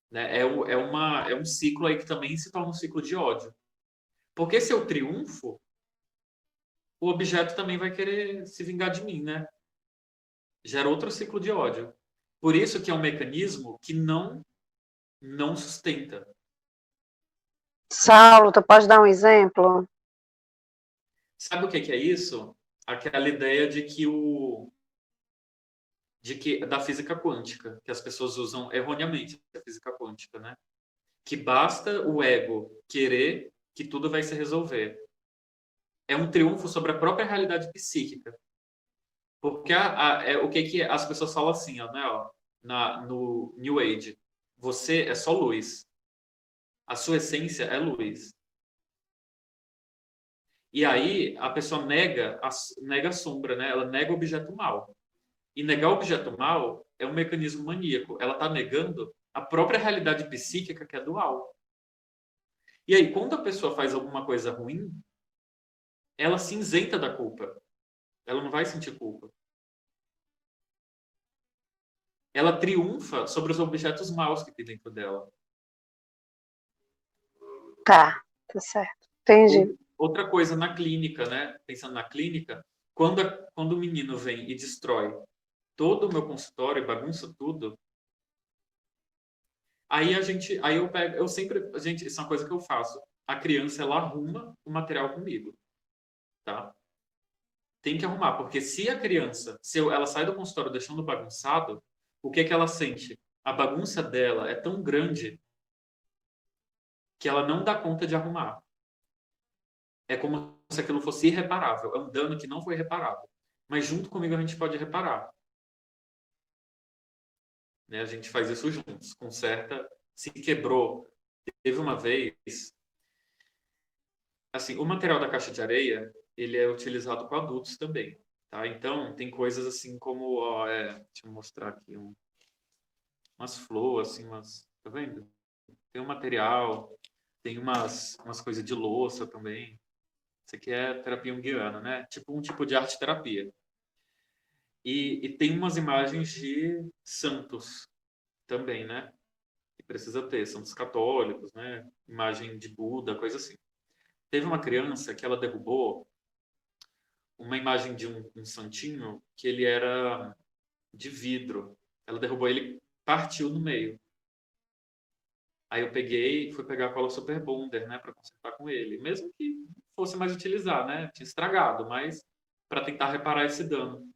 Né? É um ciclo aí que também se torna um ciclo de ódio. Porque se eu triunfo, o objeto também vai querer se vingar de mim, né? Gera outro ciclo de ódio. Por isso que é um mecanismo que não sustenta. Saulo, tu pode dar um exemplo? Sabe o que é isso? Aquela ideia de que da física quântica, que as pessoas usam erroneamente a física quântica, né? Que basta o ego querer que tudo vai se resolver. É um triunfo sobre a própria realidade psíquica. Porque o que as pessoas falam assim, ó, né, ó, no New Age, você é só luz. A sua essência é luz. E aí a pessoa nega a sombra, né? Ela nega o objeto mal. E negar o objeto mal é um mecanismo maníaco. Ela está negando a própria realidade psíquica que é dual. E aí, quando a pessoa faz alguma coisa ruim, ela se isenta da culpa. Ela não vai sentir culpa. Ela triunfa sobre os objetos maus que tem dentro dela. Tá certo. Entendi. Outra coisa na clínica, né? Pensando na clínica, quando o menino vem e destrói todo o meu consultório e bagunça tudo, aí isso é uma coisa que eu faço. A criança, ela arruma o material comigo, tá? Tem que arrumar, porque se a criança, ela sai do consultório deixando bagunçado, o que ela sente? A bagunça dela é tão grande que ela não dá conta de arrumar. É como se aquilo fosse irreparável. É um dano que não foi reparado. Mas junto comigo a gente pode reparar. Né? A gente faz isso juntos. Conserta. Se quebrou. Teve uma vez... Assim, o material da caixa de areia, ele é utilizado com adultos também. Tá? Então, tem coisas assim como... Ó, deixa eu mostrar aqui. Umas flores, assim, tá vendo? Tem um material... Tem umas coisas de louça também. Isso aqui é terapia junguiana, né? Um tipo de arte-terapia. E tem umas imagens de santos também, né? Que precisa ter, santos católicos, né? Imagem de Buda, coisa assim. Teve uma criança que ela derrubou uma imagem de um santinho que ele era de vidro. Ela derrubou ele, partiu no meio. Aí eu fui pegar a cola Super Bonder, né? Para consertar com ele. Mesmo que fosse mais utilizar, né? Tinha estragado, mas para tentar reparar esse dano.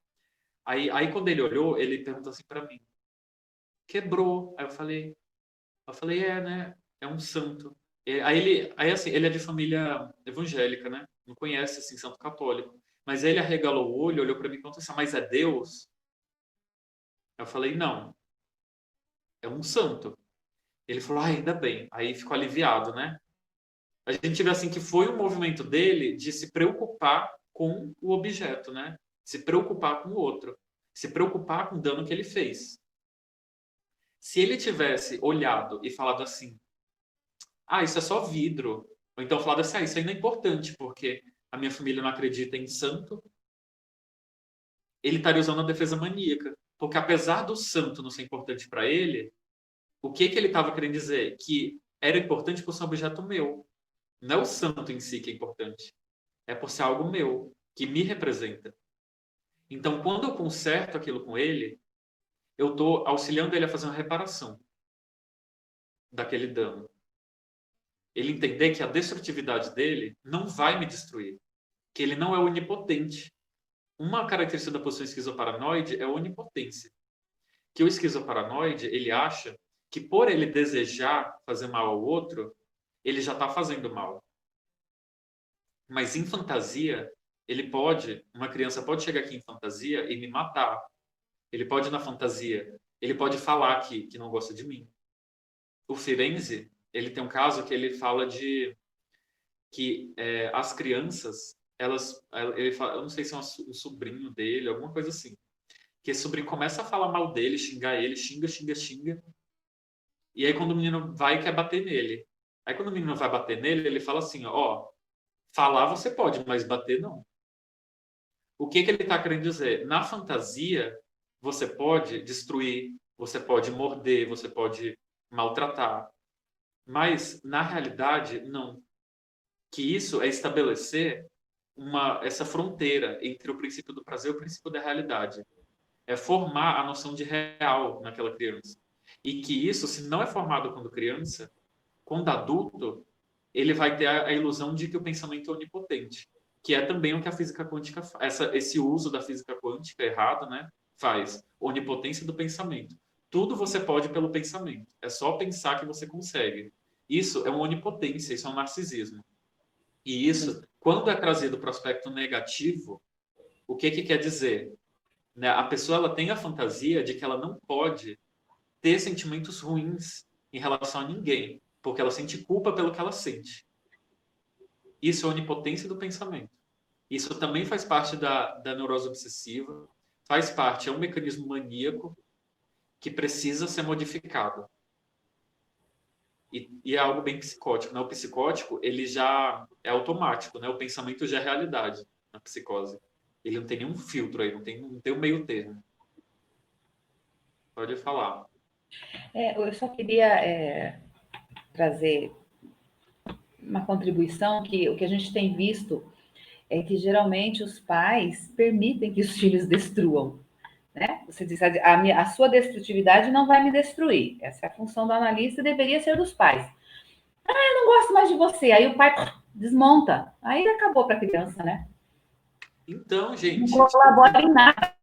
Aí quando ele olhou, ele perguntou assim para mim: quebrou. Aí eu falei, né? É um santo. Aí assim, ele é de família evangélica, né? Não conhece assim santo católico. Mas ele arregalou o olho, olhou para mim e perguntou assim, mas é Deus? Eu falei, não, é um santo. Ele falou, ainda bem. Aí ficou aliviado, né? A gente vê assim que foi um movimento dele de se preocupar com o objeto, né? Se preocupar com o outro. Se preocupar com o dano que ele fez. Se ele tivesse olhado e falado assim, isso é só vidro. Ou então falado assim, isso aí não é importante, porque a minha família não acredita em santo. Ele estaria usando a defesa maníaca. Porque apesar do santo não ser importante para ele, o que ele estava querendo dizer? Que era importante por ser um objeto meu. Não é o santo em si que é importante. É por ser algo meu, que me representa. Então, quando eu conserto aquilo com ele, eu estou auxiliando ele a fazer uma reparação daquele dano. Ele entender que a destrutividade dele não vai me destruir. Que ele não é onipotente. Uma característica da posição esquizoparanoide é a onipotência. Que o esquizoparanoide, ele acha que por ele desejar fazer mal ao outro, ele já está fazendo mal. Mas em fantasia, uma criança pode chegar aqui em fantasia e me matar. Ele pode, na fantasia, ele pode falar que não gosta de mim. O Firenze, ele tem um caso que ele fala de que as crianças, ele fala, eu não sei se é um sobrinho dele, alguma coisa assim, que esse sobrinho começa a falar mal dele, xingar ele, xinga. E aí quando o menino vai, quer bater nele. Aí quando o menino vai bater nele, ele fala assim, falar você pode, mas bater não. O que ele está querendo dizer? Na fantasia, você pode destruir, você pode morder, você pode maltratar. Mas, na realidade, não. Que isso é estabelecer essa fronteira entre o princípio do prazer e o princípio da realidade. É formar a noção de real naquela criança. E que isso, se não é formado quando criança, quando adulto, ele vai ter a ilusão de que o pensamento é onipotente, que é também o que a física quântica faz. Esse uso da física quântica errado, né, faz. Onipotência do pensamento. Tudo você pode pelo pensamento. É só pensar que você consegue. Isso é uma onipotência, isso é um narcisismo. E isso, quando é trazido para o aspecto negativo, o que quer dizer? Né? A pessoa ela tem a fantasia de que ela não pode ter sentimentos ruins em relação a ninguém, porque ela sente culpa pelo que ela sente. Isso é a onipotência do pensamento. Isso também faz parte da neurose obsessiva, faz parte, é um mecanismo maníaco que precisa ser modificado. E é algo bem psicótico. Né? O psicótico, ele já é automático, né? O pensamento já é realidade na psicose. Ele não tem nenhum filtro aí, não tem um meio termo. Pode falar. Eu só queria trazer uma contribuição que o que a gente tem visto é que geralmente os pais permitem que os filhos destruam. Né? Você diz, a sua destrutividade não vai me destruir. Essa é a função do analista, deveria ser dos pais. Eu não gosto mais de você. Aí o pai desmonta. Aí acabou para a criança, né? Então, gente... Não colabora em nada.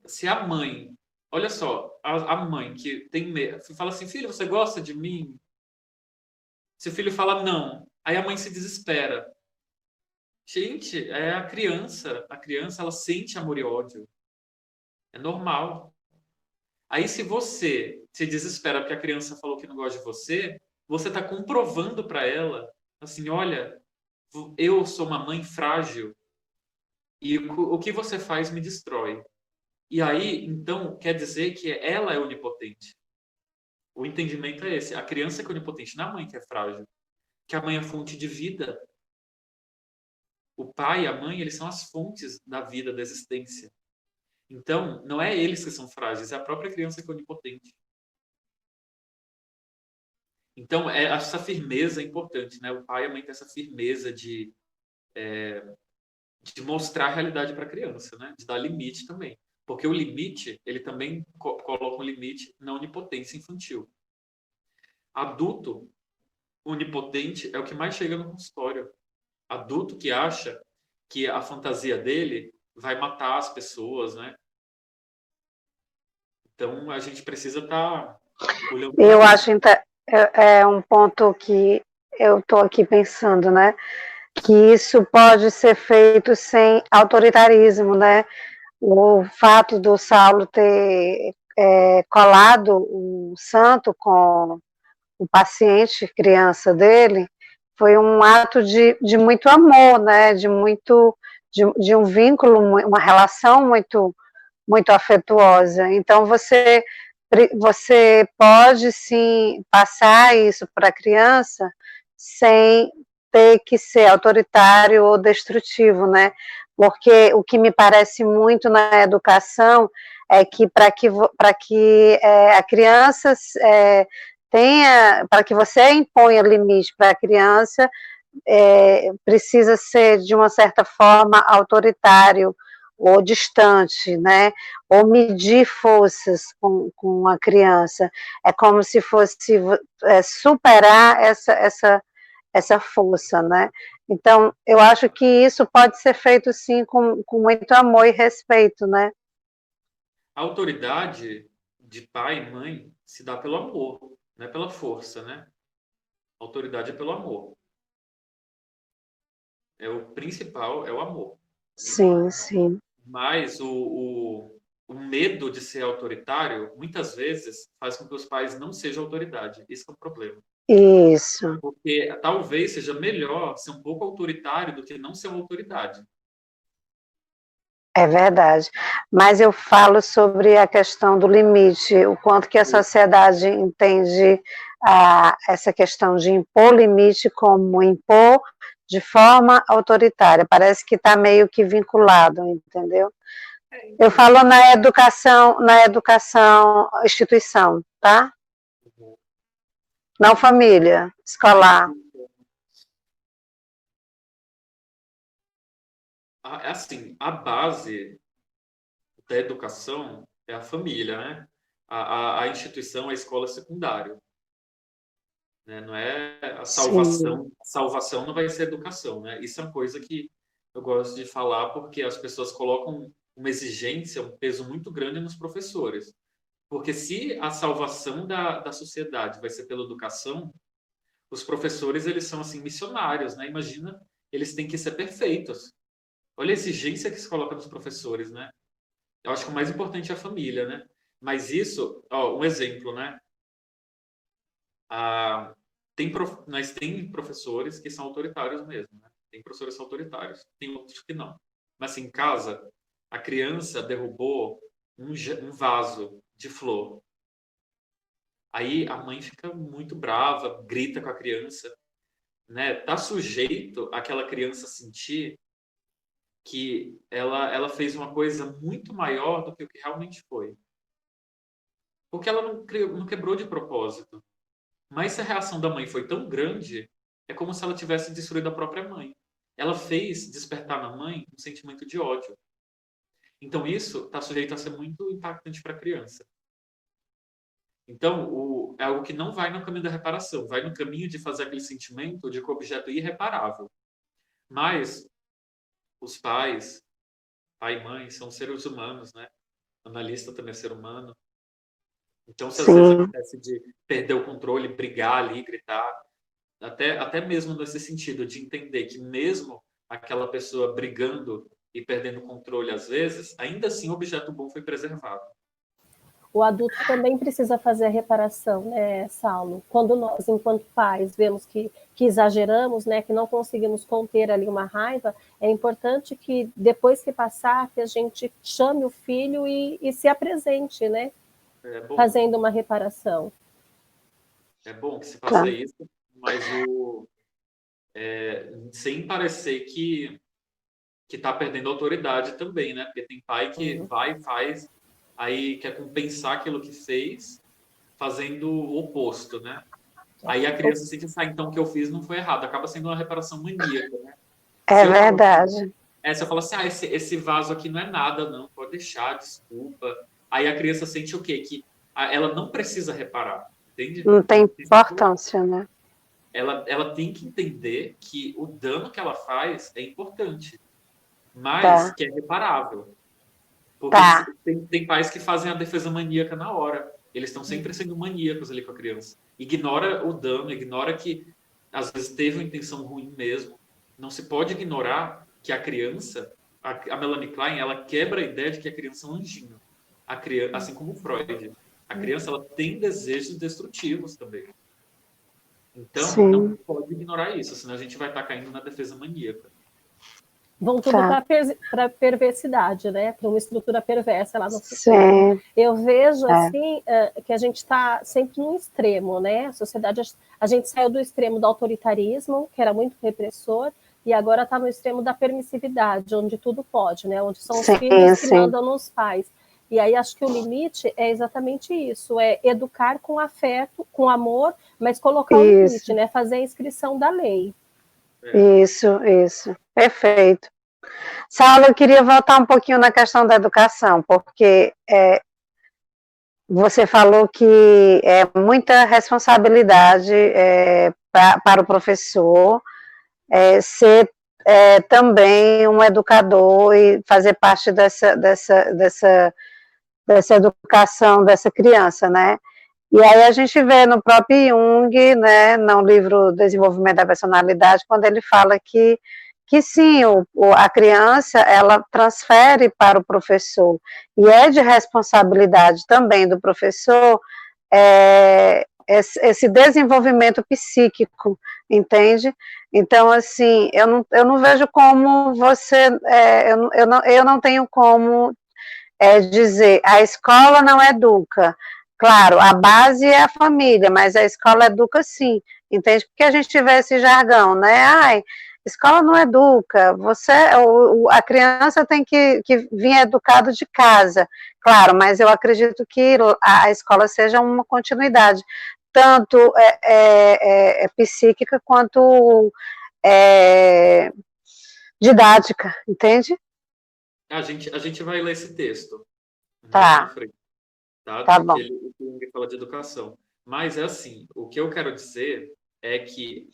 Se a mãe... Olha só, a mãe que tem medo, fala assim, filho, você gosta de mim? Se o filho fala não, aí a mãe se desespera. Gente, é a criança ela sente amor e ódio. É normal. Aí se você se desespera porque a criança falou que não gosta de você, você está comprovando para ela, assim, olha, eu sou uma mãe frágil e o que você faz me destrói. E aí, então, quer dizer que ela é onipotente. O entendimento é esse. A criança que é onipotente, não é a mãe que é frágil. Que a mãe é fonte de vida. O pai e a mãe, eles são as fontes da vida, da existência. Então, não é eles que são frágeis, é a própria criança que é onipotente. Então, essa firmeza é importante, né? O pai e a mãe têm essa firmeza de mostrar a realidade para a criança, né? De dar limite também. Porque o limite, ele também coloca um limite na onipotência infantil. Adulto onipotente é o que mais chega no consultório. Adulto que acha que a fantasia dele vai matar as pessoas, né? Então, a gente precisa estar olhando... Eu acho um ponto que eu estou aqui pensando, né? que isso pode ser feito sem autoritarismo, né? O fato do Saulo ter colado o santo com o paciente, criança dele, foi um ato de muito amor, né? De um vínculo, uma relação muito afetuosa. Então você pode sim passar isso para a criança sem ter que ser autoritário ou destrutivo, né? Porque o que me parece muito na educação é que para que a criança tenha, para que você imponha limite para a criança, precisa ser de uma certa forma autoritário ou distante, né? Ou medir forças com a criança. É como se fosse superar essa força, né? Então, eu acho que isso pode ser feito, sim, com muito amor e respeito, né? A autoridade de pai e mãe se dá pelo amor, não é pela força, né? A autoridade é pelo amor. O principal é o amor. Sim, sim. Mas o medo de ser autoritário, muitas vezes, faz com que os pais não sejam autoridade. Isso é um problema. Isso. Porque talvez seja melhor ser um pouco autoritário do que não ser uma autoridade. É verdade. Mas eu falo sobre a questão do limite, o quanto que a sociedade entende essa questão de impor limite como impor de forma autoritária. Parece que está meio que vinculado, entendeu? Eu falo na educação instituição, tá? Não família, escolar. Assim, a base da educação é a família, né? A instituição, a escola secundária. Né? Não é a salvação. A salvação não vai ser educação, né? Isso é uma coisa que eu gosto de falar porque as pessoas colocam uma exigência, um peso muito grande nos professores. Porque se a salvação da sociedade vai ser pela educação, os professores, eles são assim missionários, né? Imagina, eles têm que ser perfeitos. Olha a exigência que se coloca nos professores, né? Eu acho que o mais importante é a família, né? Mas isso, ó, um exemplo, né? Mas tem professores que são autoritários mesmo, né? Tem professores que são autoritários, tem outros que não. Mas assim, em casa, a criança derrubou um vaso de flor. Aí a mãe fica muito brava, grita com a criança, né? Tá sujeito aquela criança sentir que ela fez uma coisa muito maior do que o que realmente foi. Porque ela não quebrou de propósito. Mas se a reação da mãe foi tão grande, é como se ela tivesse destruído a própria mãe. Ela fez despertar na mãe um sentimento de ódio. Então isso está sujeito a ser muito impactante para a criança. Então, é algo que não vai no caminho da reparação, vai no caminho de fazer aquele sentimento de que o objeto é irreparável. Mas os pais, pai e mãe, são seres humanos, né? O analista também é ser humano. Então, se às vezes acontece de perder o controle, brigar ali, gritar, até mesmo nesse sentido de entender que mesmo aquela pessoa brigando e perdendo o controle às vezes, ainda assim o objeto bom foi preservado. O adulto também precisa fazer a reparação, né, Saulo? Quando nós, enquanto pais, vemos que exageramos, né, que não conseguimos conter ali uma raiva, é importante que, depois que passar, que a gente chame o filho e se apresente, né? Fazendo uma reparação. É bom que se faça isso, mas sem parecer que está perdendo autoridade também, né? Porque tem pai que vai e faz, aí quer compensar aquilo que fez, fazendo o oposto, né? Aí a criança sente assim, então o que eu fiz não foi errado, acaba sendo uma reparação maníaca, né? É verdade. Se eu falar assim, esse vaso aqui não é nada, não, pode deixar, desculpa. Aí a criança sente o quê? Que ela não precisa reparar, entende? Não tem importância, né? Ela tem que entender que o dano que ela faz é importante, mas que é reparável. Porque tem pais que fazem a defesa maníaca na hora. Eles estão sempre sendo maníacos ali com a criança. Ignora o dano, ignora que às vezes teve uma intenção ruim mesmo, Não se pode ignorar que a criança, a Melanie Klein, ela quebra a ideia de que a criança é um anjinho. A criança, assim como o Freud. A criança, ela tem desejos destrutivos também. Então, não Sim. pode ignorar isso, senão a gente vai estar caindo na defesa maníaca. Vão tudo Tá. para perversidade, né? Para uma estrutura perversa lá no futuro. Sim. Eu vejo assim que a gente está sempre no extremo, né? A sociedade, a gente saiu do extremo do autoritarismo, que era muito repressor, e agora está no extremo da permissividade, onde tudo pode, né? Onde são os Sim, filhos que sim. mandam nos pais. E aí acho que o limite é exatamente isso, é educar com afeto, com amor, mas colocar o Isso. limite, né? Fazer a inscrição da lei. Isso. Perfeito. Saulo, eu queria voltar um pouquinho na questão da educação, porque você falou que é muita responsabilidade para o professor ser também um educador e fazer parte dessa educação dessa criança, né? E aí a gente vê no próprio Jung, né, no livro Desenvolvimento da Personalidade, quando ele fala que sim, a criança, ela transfere para o professor, e é de responsabilidade também do professor esse desenvolvimento psíquico, entende? Então, assim, eu não vejo como você, eu não tenho como dizer, a escola não educa. Claro, a base é a família, mas a escola educa sim, entende? Porque a gente tiver esse jargão, né? Ai, escola não educa, a criança tem que vir educado de casa, claro, mas eu acredito que a escola seja uma continuidade, tanto psíquica quanto didática, entende? A gente vai ler esse texto mais Tá. na frente, tá? Tá Que bom. o Jung fala de educação. Mas é assim, o que eu quero dizer é que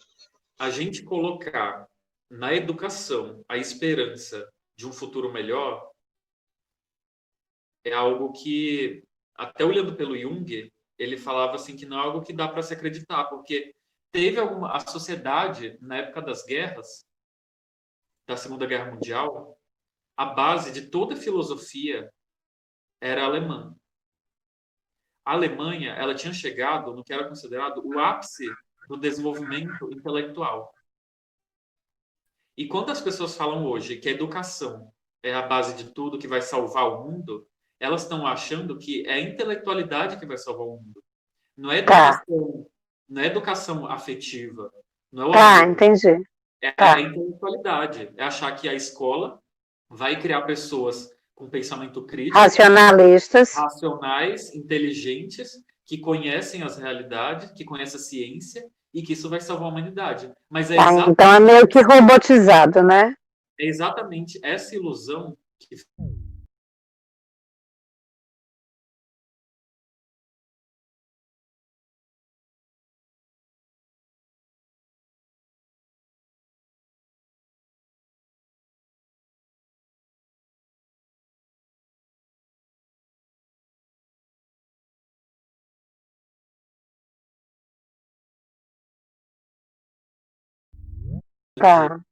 a gente colocar na educação a esperança de um futuro melhor é algo que, até olhando pelo Jung, ele falava assim que não é algo que dá para se acreditar, porque a sociedade, na época das guerras, da Segunda Guerra Mundial, a base de toda a filosofia era alemã. A Alemanha, ela tinha chegado no que era considerado o ápice do desenvolvimento intelectual. E quando as pessoas falam hoje que a educação é a base de tudo, que vai salvar o mundo, elas estão achando que é a intelectualidade que vai salvar o mundo. Não é educação, não é educação afetiva, não é o amor. Entendi. É a intelectualidade. É achar que a escola vai criar pessoas com pensamento crítico, Racionalistas. racionais, inteligentes, que conhecem as realidades, que conhecem a ciência e que isso vai salvar a humanidade. Mas Então é meio que robotizado, né? É exatamente essa ilusão que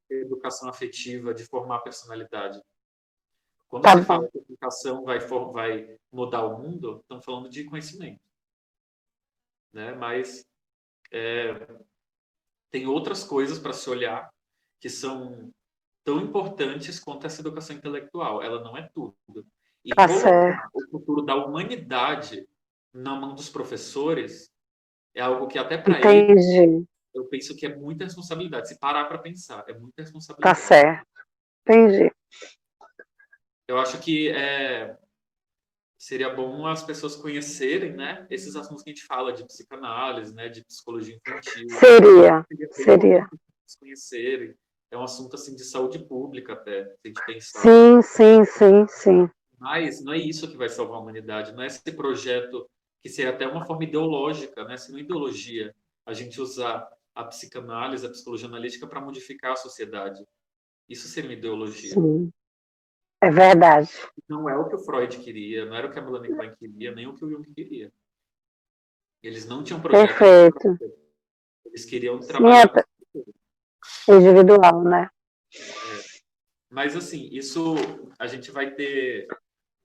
de educação afetiva, de formar a personalidade. Quando você fala que a educação vai mudar o mundo, estão falando de conhecimento. Né? Mas tem outras coisas para se olhar que são tão importantes quanto essa educação intelectual. Ela não é tudo. E colocar o futuro da humanidade na mão dos professores é algo que até para eles eu penso que é muita responsabilidade. Se parar para pensar, é muita responsabilidade. Tá certo. Entendi. Eu acho que seria bom as pessoas conhecerem, né, esses assuntos que a gente fala de psicanálise, né, de psicologia infantil. Seria. Conhecerem. É um assunto assim de saúde pública até, se a gente pensar. Sim. Mas não é isso que vai salvar a humanidade, não é esse projeto que seria até uma forma ideológica, né? Se não ideologia, a gente usar a psicanálise, a psicologia analítica para modificar a sociedade. Isso seria uma ideologia. Sim. É verdade. Não é o que o Freud queria, não era o que a Melanie Klein queria, nem o que o Jung queria. Eles não tinham projeto. Perfeito. Eles queriam trabalhar individual, né? Mas, assim, isso a gente vai ter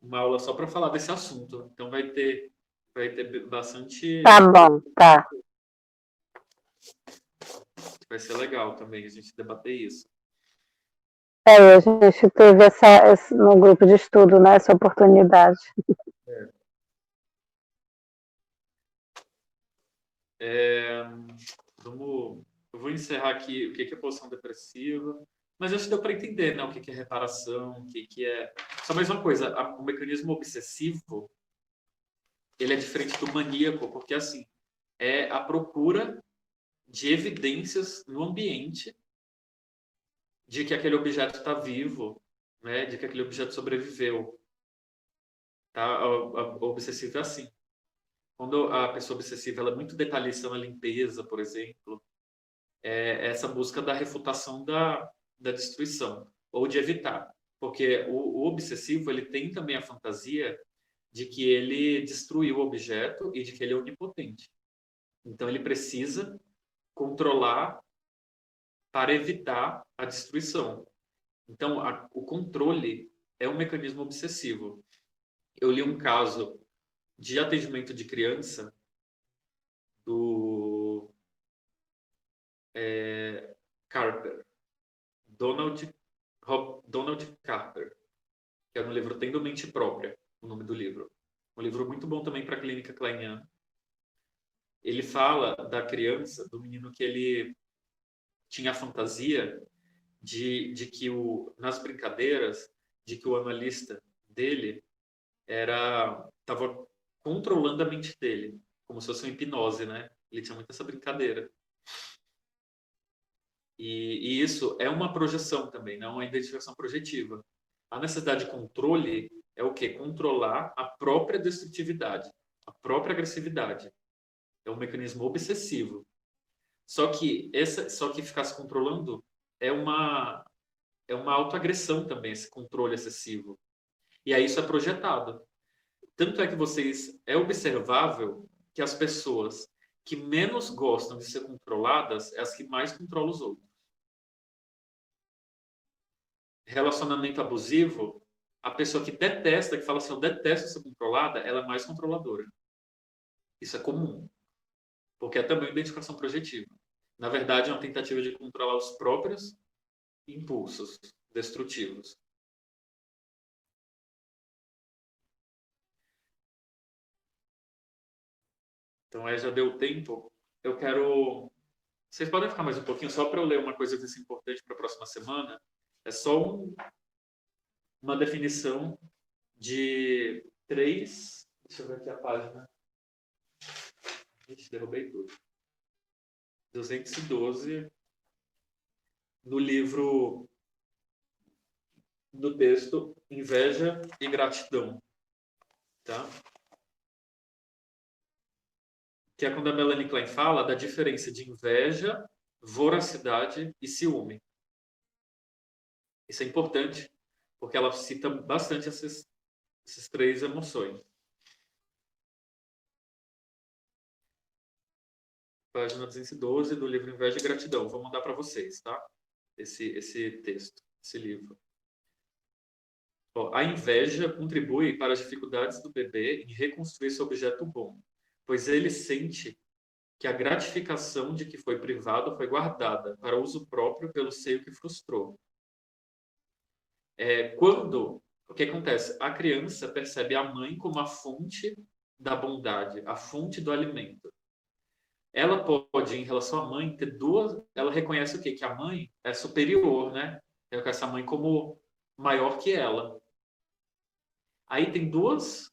uma aula só para falar desse assunto. Então, vai ter bastante... Tá bom, tá. Vai ser legal também a gente debater isso. A gente teve no grupo de estudo, né, essa oportunidade. Eu vou encerrar aqui o que é posição depressiva, mas acho que deu para entender, né, o que é reparação, o que é... Só mais uma coisa, o mecanismo obsessivo, ele é diferente do maníaco, porque, assim, é a procura de evidências no ambiente de que aquele objeto está vivo, né, de que aquele objeto sobreviveu. Tá? O obsessivo é assim. Quando a pessoa obsessiva ela é muito detalhista na limpeza, por exemplo, é essa busca da refutação da destruição, ou de evitar. Porque o obsessivo ele tem também a fantasia de que ele destruiu o objeto e de que ele é onipotente. Então, ele precisa controlar para evitar a destruição. Então, o controle é um mecanismo obsessivo. Eu li um caso de atendimento de criança do Carper, Donald Carper, que é no livro Tendo Mente Própria, o nome do livro. Um livro muito bom também para a clínica kleiniana. Ele fala da criança, do menino que ele tinha a fantasia de que nas brincadeiras, de que o analista dele estava controlando a mente dele, como se fosse uma hipnose, né? Ele tinha muito essa brincadeira. E isso é uma projeção também, não uma identificação projetiva. A necessidade de controle é o quê? Controlar a própria destrutividade, a própria agressividade. É um mecanismo obsessivo. Só que ficar se controlando é uma autoagressão também, esse controle excessivo. E aí isso é projetado. Tanto é que é observável que as pessoas que menos gostam de ser controladas é as que mais controlam os outros. Relacionamento abusivo, a pessoa que detesta, que fala assim, eu detesto ser controlada, ela é mais controladora. Isso é comum. Porque é também identificação projetiva. Na verdade, é uma tentativa de controlar os próprios impulsos destrutivos. Então, aí já deu tempo. Eu quero... Vocês podem ficar mais um pouquinho, só para eu ler uma coisa desse importante para a próxima semana. É só uma definição de 3... Deixa eu ver aqui a página. Ixi, derrubei tudo. 212, no livro, no texto, Inveja e Gratidão. Tá? Que é quando a Melanie Klein fala da diferença de inveja, voracidade e ciúme. Isso é importante, porque ela cita bastante essas 3 emoções. Página 212 do livro Inveja e Gratidão. Vou mandar para vocês, tá? Esse texto, esse livro. A inveja contribui para as dificuldades do bebê em reconstruir seu objeto bom, pois ele sente que a gratificação de que foi privado foi guardada para uso próprio pelo seio que frustrou. O que acontece? A criança percebe a mãe como a fonte da bondade, a fonte do alimento. Ela pode, em relação à mãe, ter ela reconhece o quê? Que a mãe é superior, né? Ela reconhece a mãe como maior que ela. Aí tem duas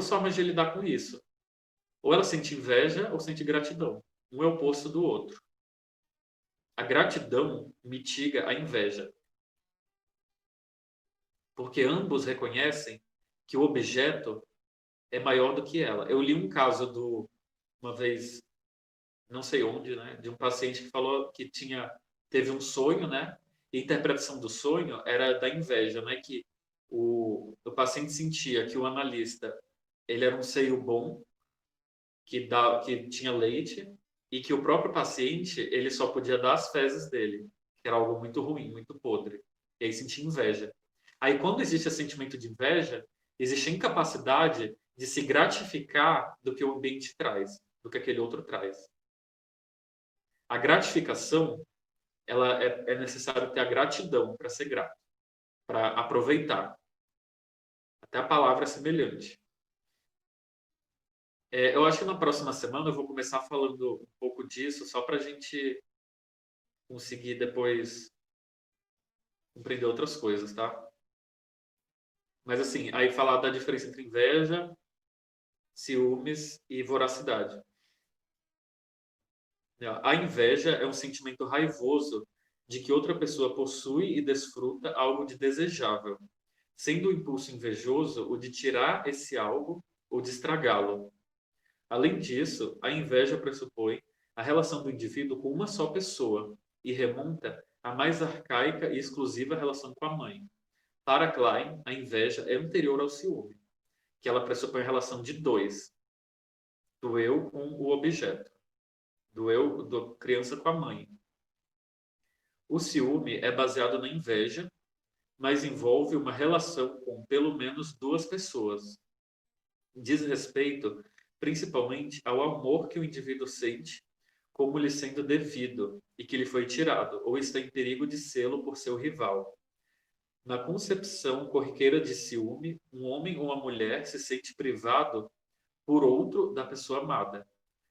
formas de lidar com isso. Ou ela sente inveja ou sente gratidão. Um é o oposto do outro. A gratidão mitiga a inveja. Porque ambos reconhecem que o objeto é maior do que ela. Eu li um caso uma vez, não sei onde, né, de um paciente que falou que teve um sonho, né, e a interpretação do sonho era da inveja, né, que o paciente sentia que o analista ele era um seio bom, que tinha leite, e que o próprio paciente ele só podia dar as fezes dele. que era algo muito ruim, muito podre. E aí sentia inveja. Aí, quando existe esse sentimento de inveja, existe a incapacidade de se gratificar do que o ambiente traz, do que aquele outro traz. A gratificação, ela é necessário ter a gratidão para ser grato, para aproveitar. Até a palavra é semelhante. Eu acho que na próxima semana eu vou começar falando um pouco disso, só para a gente conseguir depois compreender outras coisas, tá? Mas assim, aí falar da diferença entre inveja, ciúmes e voracidade. A inveja é um sentimento raivoso de que outra pessoa possui e desfruta algo de desejável, sendo o impulso invejoso o de tirar esse algo ou de estragá-lo. Além disso, a inveja pressupõe a relação do indivíduo com uma só pessoa e remonta à mais arcaica e exclusiva relação com a mãe. Para Klein, a inveja é anterior ao ciúme, que ela pressupõe a relação de dois, do eu com o objeto, do eu, da criança com a mãe. O ciúme é baseado na inveja, mas envolve uma relação com pelo menos duas pessoas. Diz respeito principalmente ao amor que o indivíduo sente como lhe sendo devido e que lhe foi tirado, ou está em perigo de sê-lo por seu rival. Na concepção corriqueira de ciúme, um homem ou uma mulher se sente privado por outro da pessoa amada.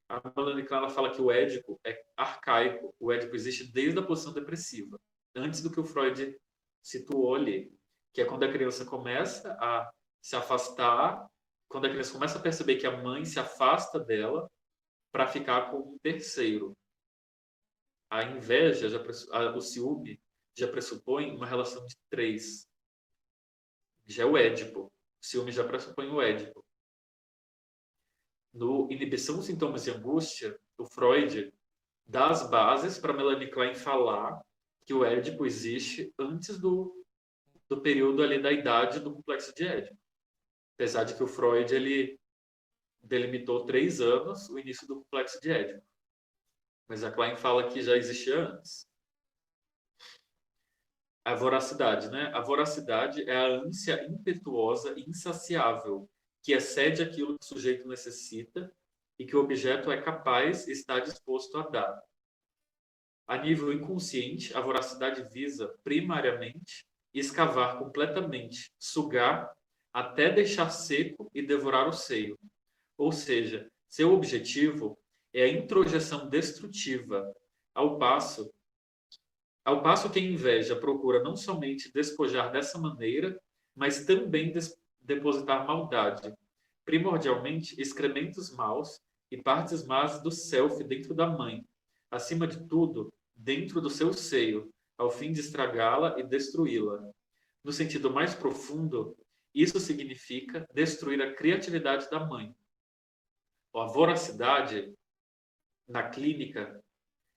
A Melanie Klein, ela fala que o édipo é arcaico, o édipo existe desde a posição depressiva, antes do que o Freud situou ali, que é quando a criança começa a se afastar, quando a criança começa a perceber que a mãe se afasta dela para ficar com um terceiro. A inveja, o ciúme, já pressupõe uma relação de três. Já é o édipo. O ciúme já pressupõe o édipo. No Inibição, Sintomas e Angústia, o Freud dá as bases para Melanie Klein falar que o édipo existe antes do período ali da idade do complexo de Édipo. Apesar de que o Freud ele delimitou 3 anos o início do complexo de Édipo. Mas a Klein fala que já existia antes. A voracidade, né? A voracidade é a ânsia impetuosa e insaciável que excede aquilo que o sujeito necessita e que o objeto é capaz e está disposto a dar. A nível inconsciente, a voracidade visa, primariamente, escavar completamente, sugar até deixar seco e devorar o seio. Ou seja, seu objetivo é a introjeção destrutiva, ao passo que a inveja procura não somente despojar dessa maneira, mas também depositar maldade, primordialmente excrementos maus e partes más do self dentro da mãe, acima de tudo, dentro do seu seio, ao fim de estragá-la e destruí-la. No sentido mais profundo, isso significa destruir a criatividade da mãe. A voracidade, na clínica,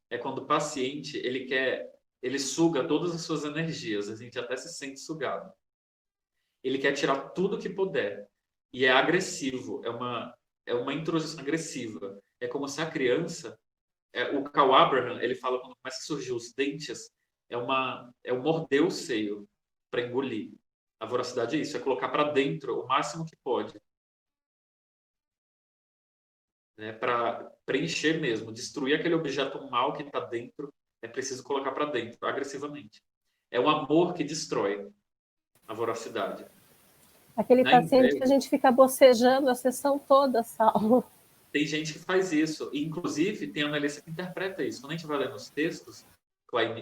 é quando o paciente ele suga todas as suas energias, a gente até se sente sugado. Ele quer tirar tudo que puder e é agressivo, é uma introjeção agressiva. É como se a criança, o Carl Abraham, ele fala quando começa a surgir os dentes, é um morder o seio para engolir. A voracidade é isso, é colocar para dentro o máximo que pode. Né, para preencher mesmo, destruir aquele objeto mal que está dentro, é preciso colocar para dentro, agressivamente. É o amor que destrói a voracidade. Aquele paciente que a gente fica bocejando a sessão toda, Saulo. Tem gente que faz isso, e, inclusive tem analista que interpreta isso. Quando a gente vai ler nos textos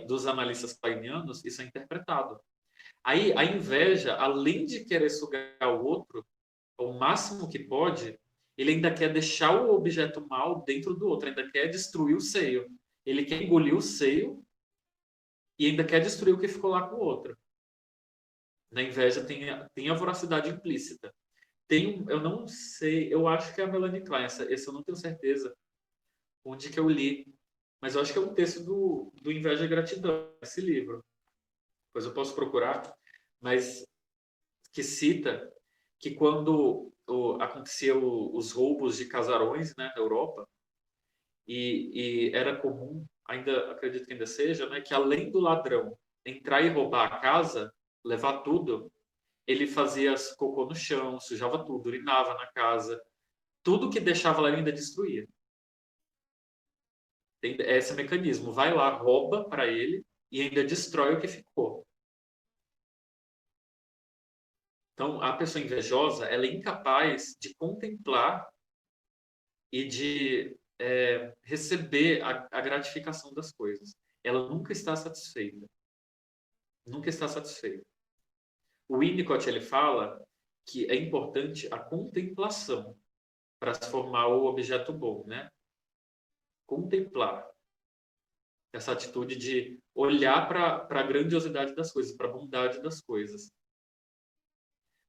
dos analistas kleinianos, isso é interpretado. Aí a inveja, além de querer sugar o outro, o máximo que pode, ele ainda quer deixar o objeto mal dentro do outro, ainda quer destruir o seio. Ele quer engolir o seio e ainda quer destruir o que ficou lá com o outro. Na inveja tem a voracidade implícita. Eu não sei, eu acho que é a Melanie Klein, esse eu não tenho certeza onde que eu li, mas eu acho que é um texto do Inveja e Gratidão, esse livro. Depois eu posso procurar, mas que cita que quando aconteciam os roubos de casarões, né, na Europa, e era comum ainda acredito que ainda seja, né, que além do ladrão entrar e roubar a casa, levar tudo, ele fazia cocô no chão, sujava tudo, urinava na casa, tudo que deixava lá ele ainda destruía. Tem esse mecanismo, vai lá, rouba para ele e ainda destrói o que ficou. Então, a pessoa invejosa, ela é incapaz de contemplar e de receber a gratificação das coisas. Ela nunca está satisfeita. Nunca está satisfeita. O Winnicott, ele fala que é importante a contemplação para se formar o objeto bom, né? Contemplar. Essa atitude de olhar para a grandiosidade das coisas, para a bondade das coisas.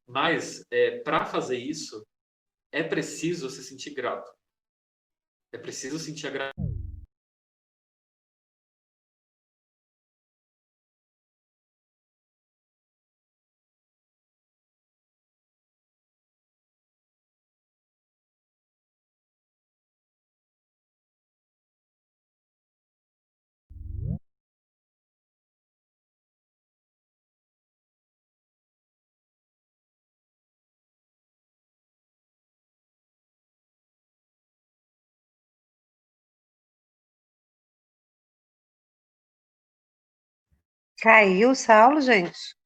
Mas, para fazer isso, é preciso se sentir grato. É preciso sentir a gratidão. Caiu o Saulo, gente?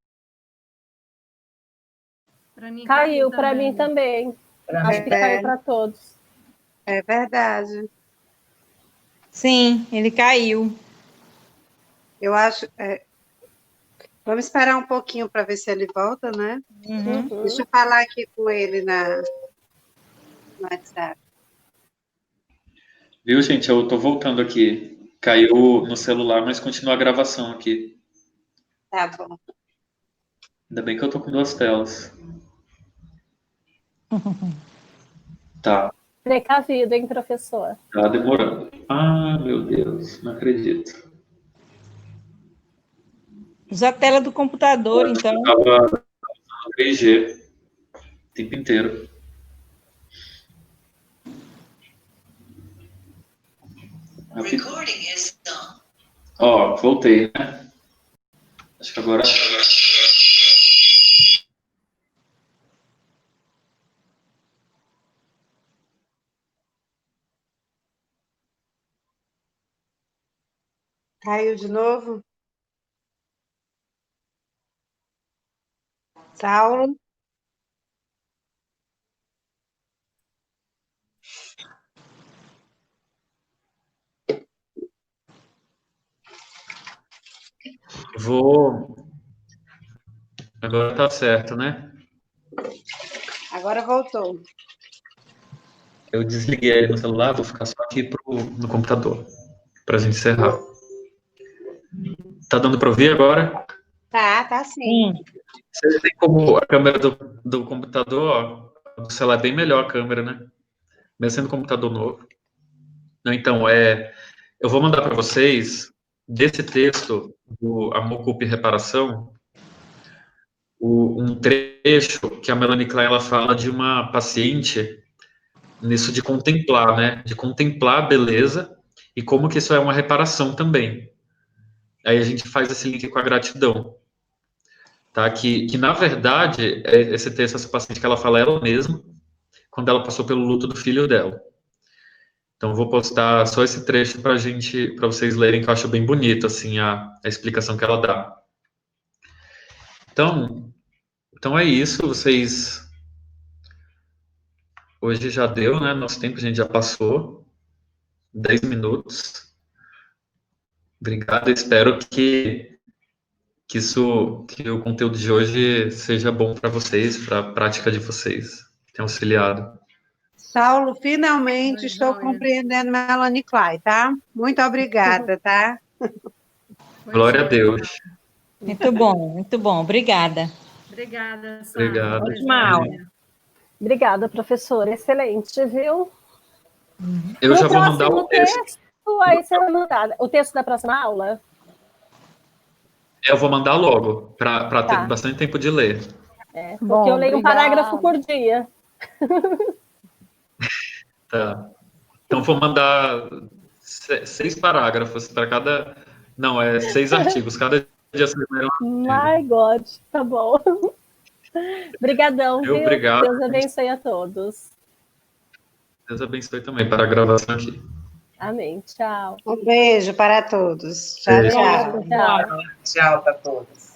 Para mim Caiu para mim também. Acho que caiu para todos. É verdade. Sim, ele caiu. Eu acho. Vamos esperar um pouquinho para ver se ele volta, né? Uhum. Deixa eu falar aqui com ele no WhatsApp. Viu, gente? Eu tô voltando aqui. Caiu no celular, mas continua a gravação aqui. Tá bom. Ainda bem que eu tô com 2 telas. Tá, Precavido, hein, professor? tá demorando. Ah, meu Deus, não acredito. Usa a tela do computador, então. Eu tava no 3G o tempo inteiro. Ó, voltei, né? Acho que agora. Caiu de novo? Saulo? Vou. Agora tá certo, né? Agora voltou. Eu desliguei ele no celular, vou ficar só aqui no computador, pra gente encerrar. Tá dando pra ouvir agora? Tá sim. Você tem como a câmera do computador, ó, do celular é bem melhor a câmera, né? Mesmo sendo computador novo. Então, eu vou mandar para vocês, desse texto, do Amor, Culpa e Reparação, um trecho que a Melanie Klein ela fala de uma paciente nisso de contemplar, né? De contemplar a beleza e como que isso é uma reparação também. Aí a gente faz esse link com a gratidão. Tá? Que na verdade, esse texto, essa paciente que ela fala ela mesma, quando ela passou pelo luto do filho dela. Então, vou postar só esse trecho para vocês lerem, que eu acho bem bonito, assim, a explicação que ela dá. Então é isso, vocês... Hoje já deu, né? Nosso tempo, a gente já passou. 10 minutos. Obrigado, espero que o conteúdo de hoje seja bom para vocês, para a prática de vocês, que tenha auxiliado. Saulo, finalmente estou compreendendo Melanie Klein, tá? Muito obrigada, tá? Glória a Deus. Muito bom. Obrigada. Obrigada, Sara. Obrigado. Ótima aula. Obrigada, professor. Excelente, viu? Eu já vou mandar o texto. Aí você vai mandar o texto da próxima aula? Eu vou mandar logo, para ter Tá. bastante tempo de ler. Porque eu leio um parágrafo por dia. Tá. Então, vou mandar 6 parágrafos para cada... Não, 6 artigos. Cada dia você lê um artigo. My God, tá bom. Obrigadão, viu? Obrigado. Deus abençoe a todos. Deus abençoe também para a gravação aqui. Amém. Tchau. Um beijo para todos. Tchau, Beijo. tchau. Tchau. Tchau para todos.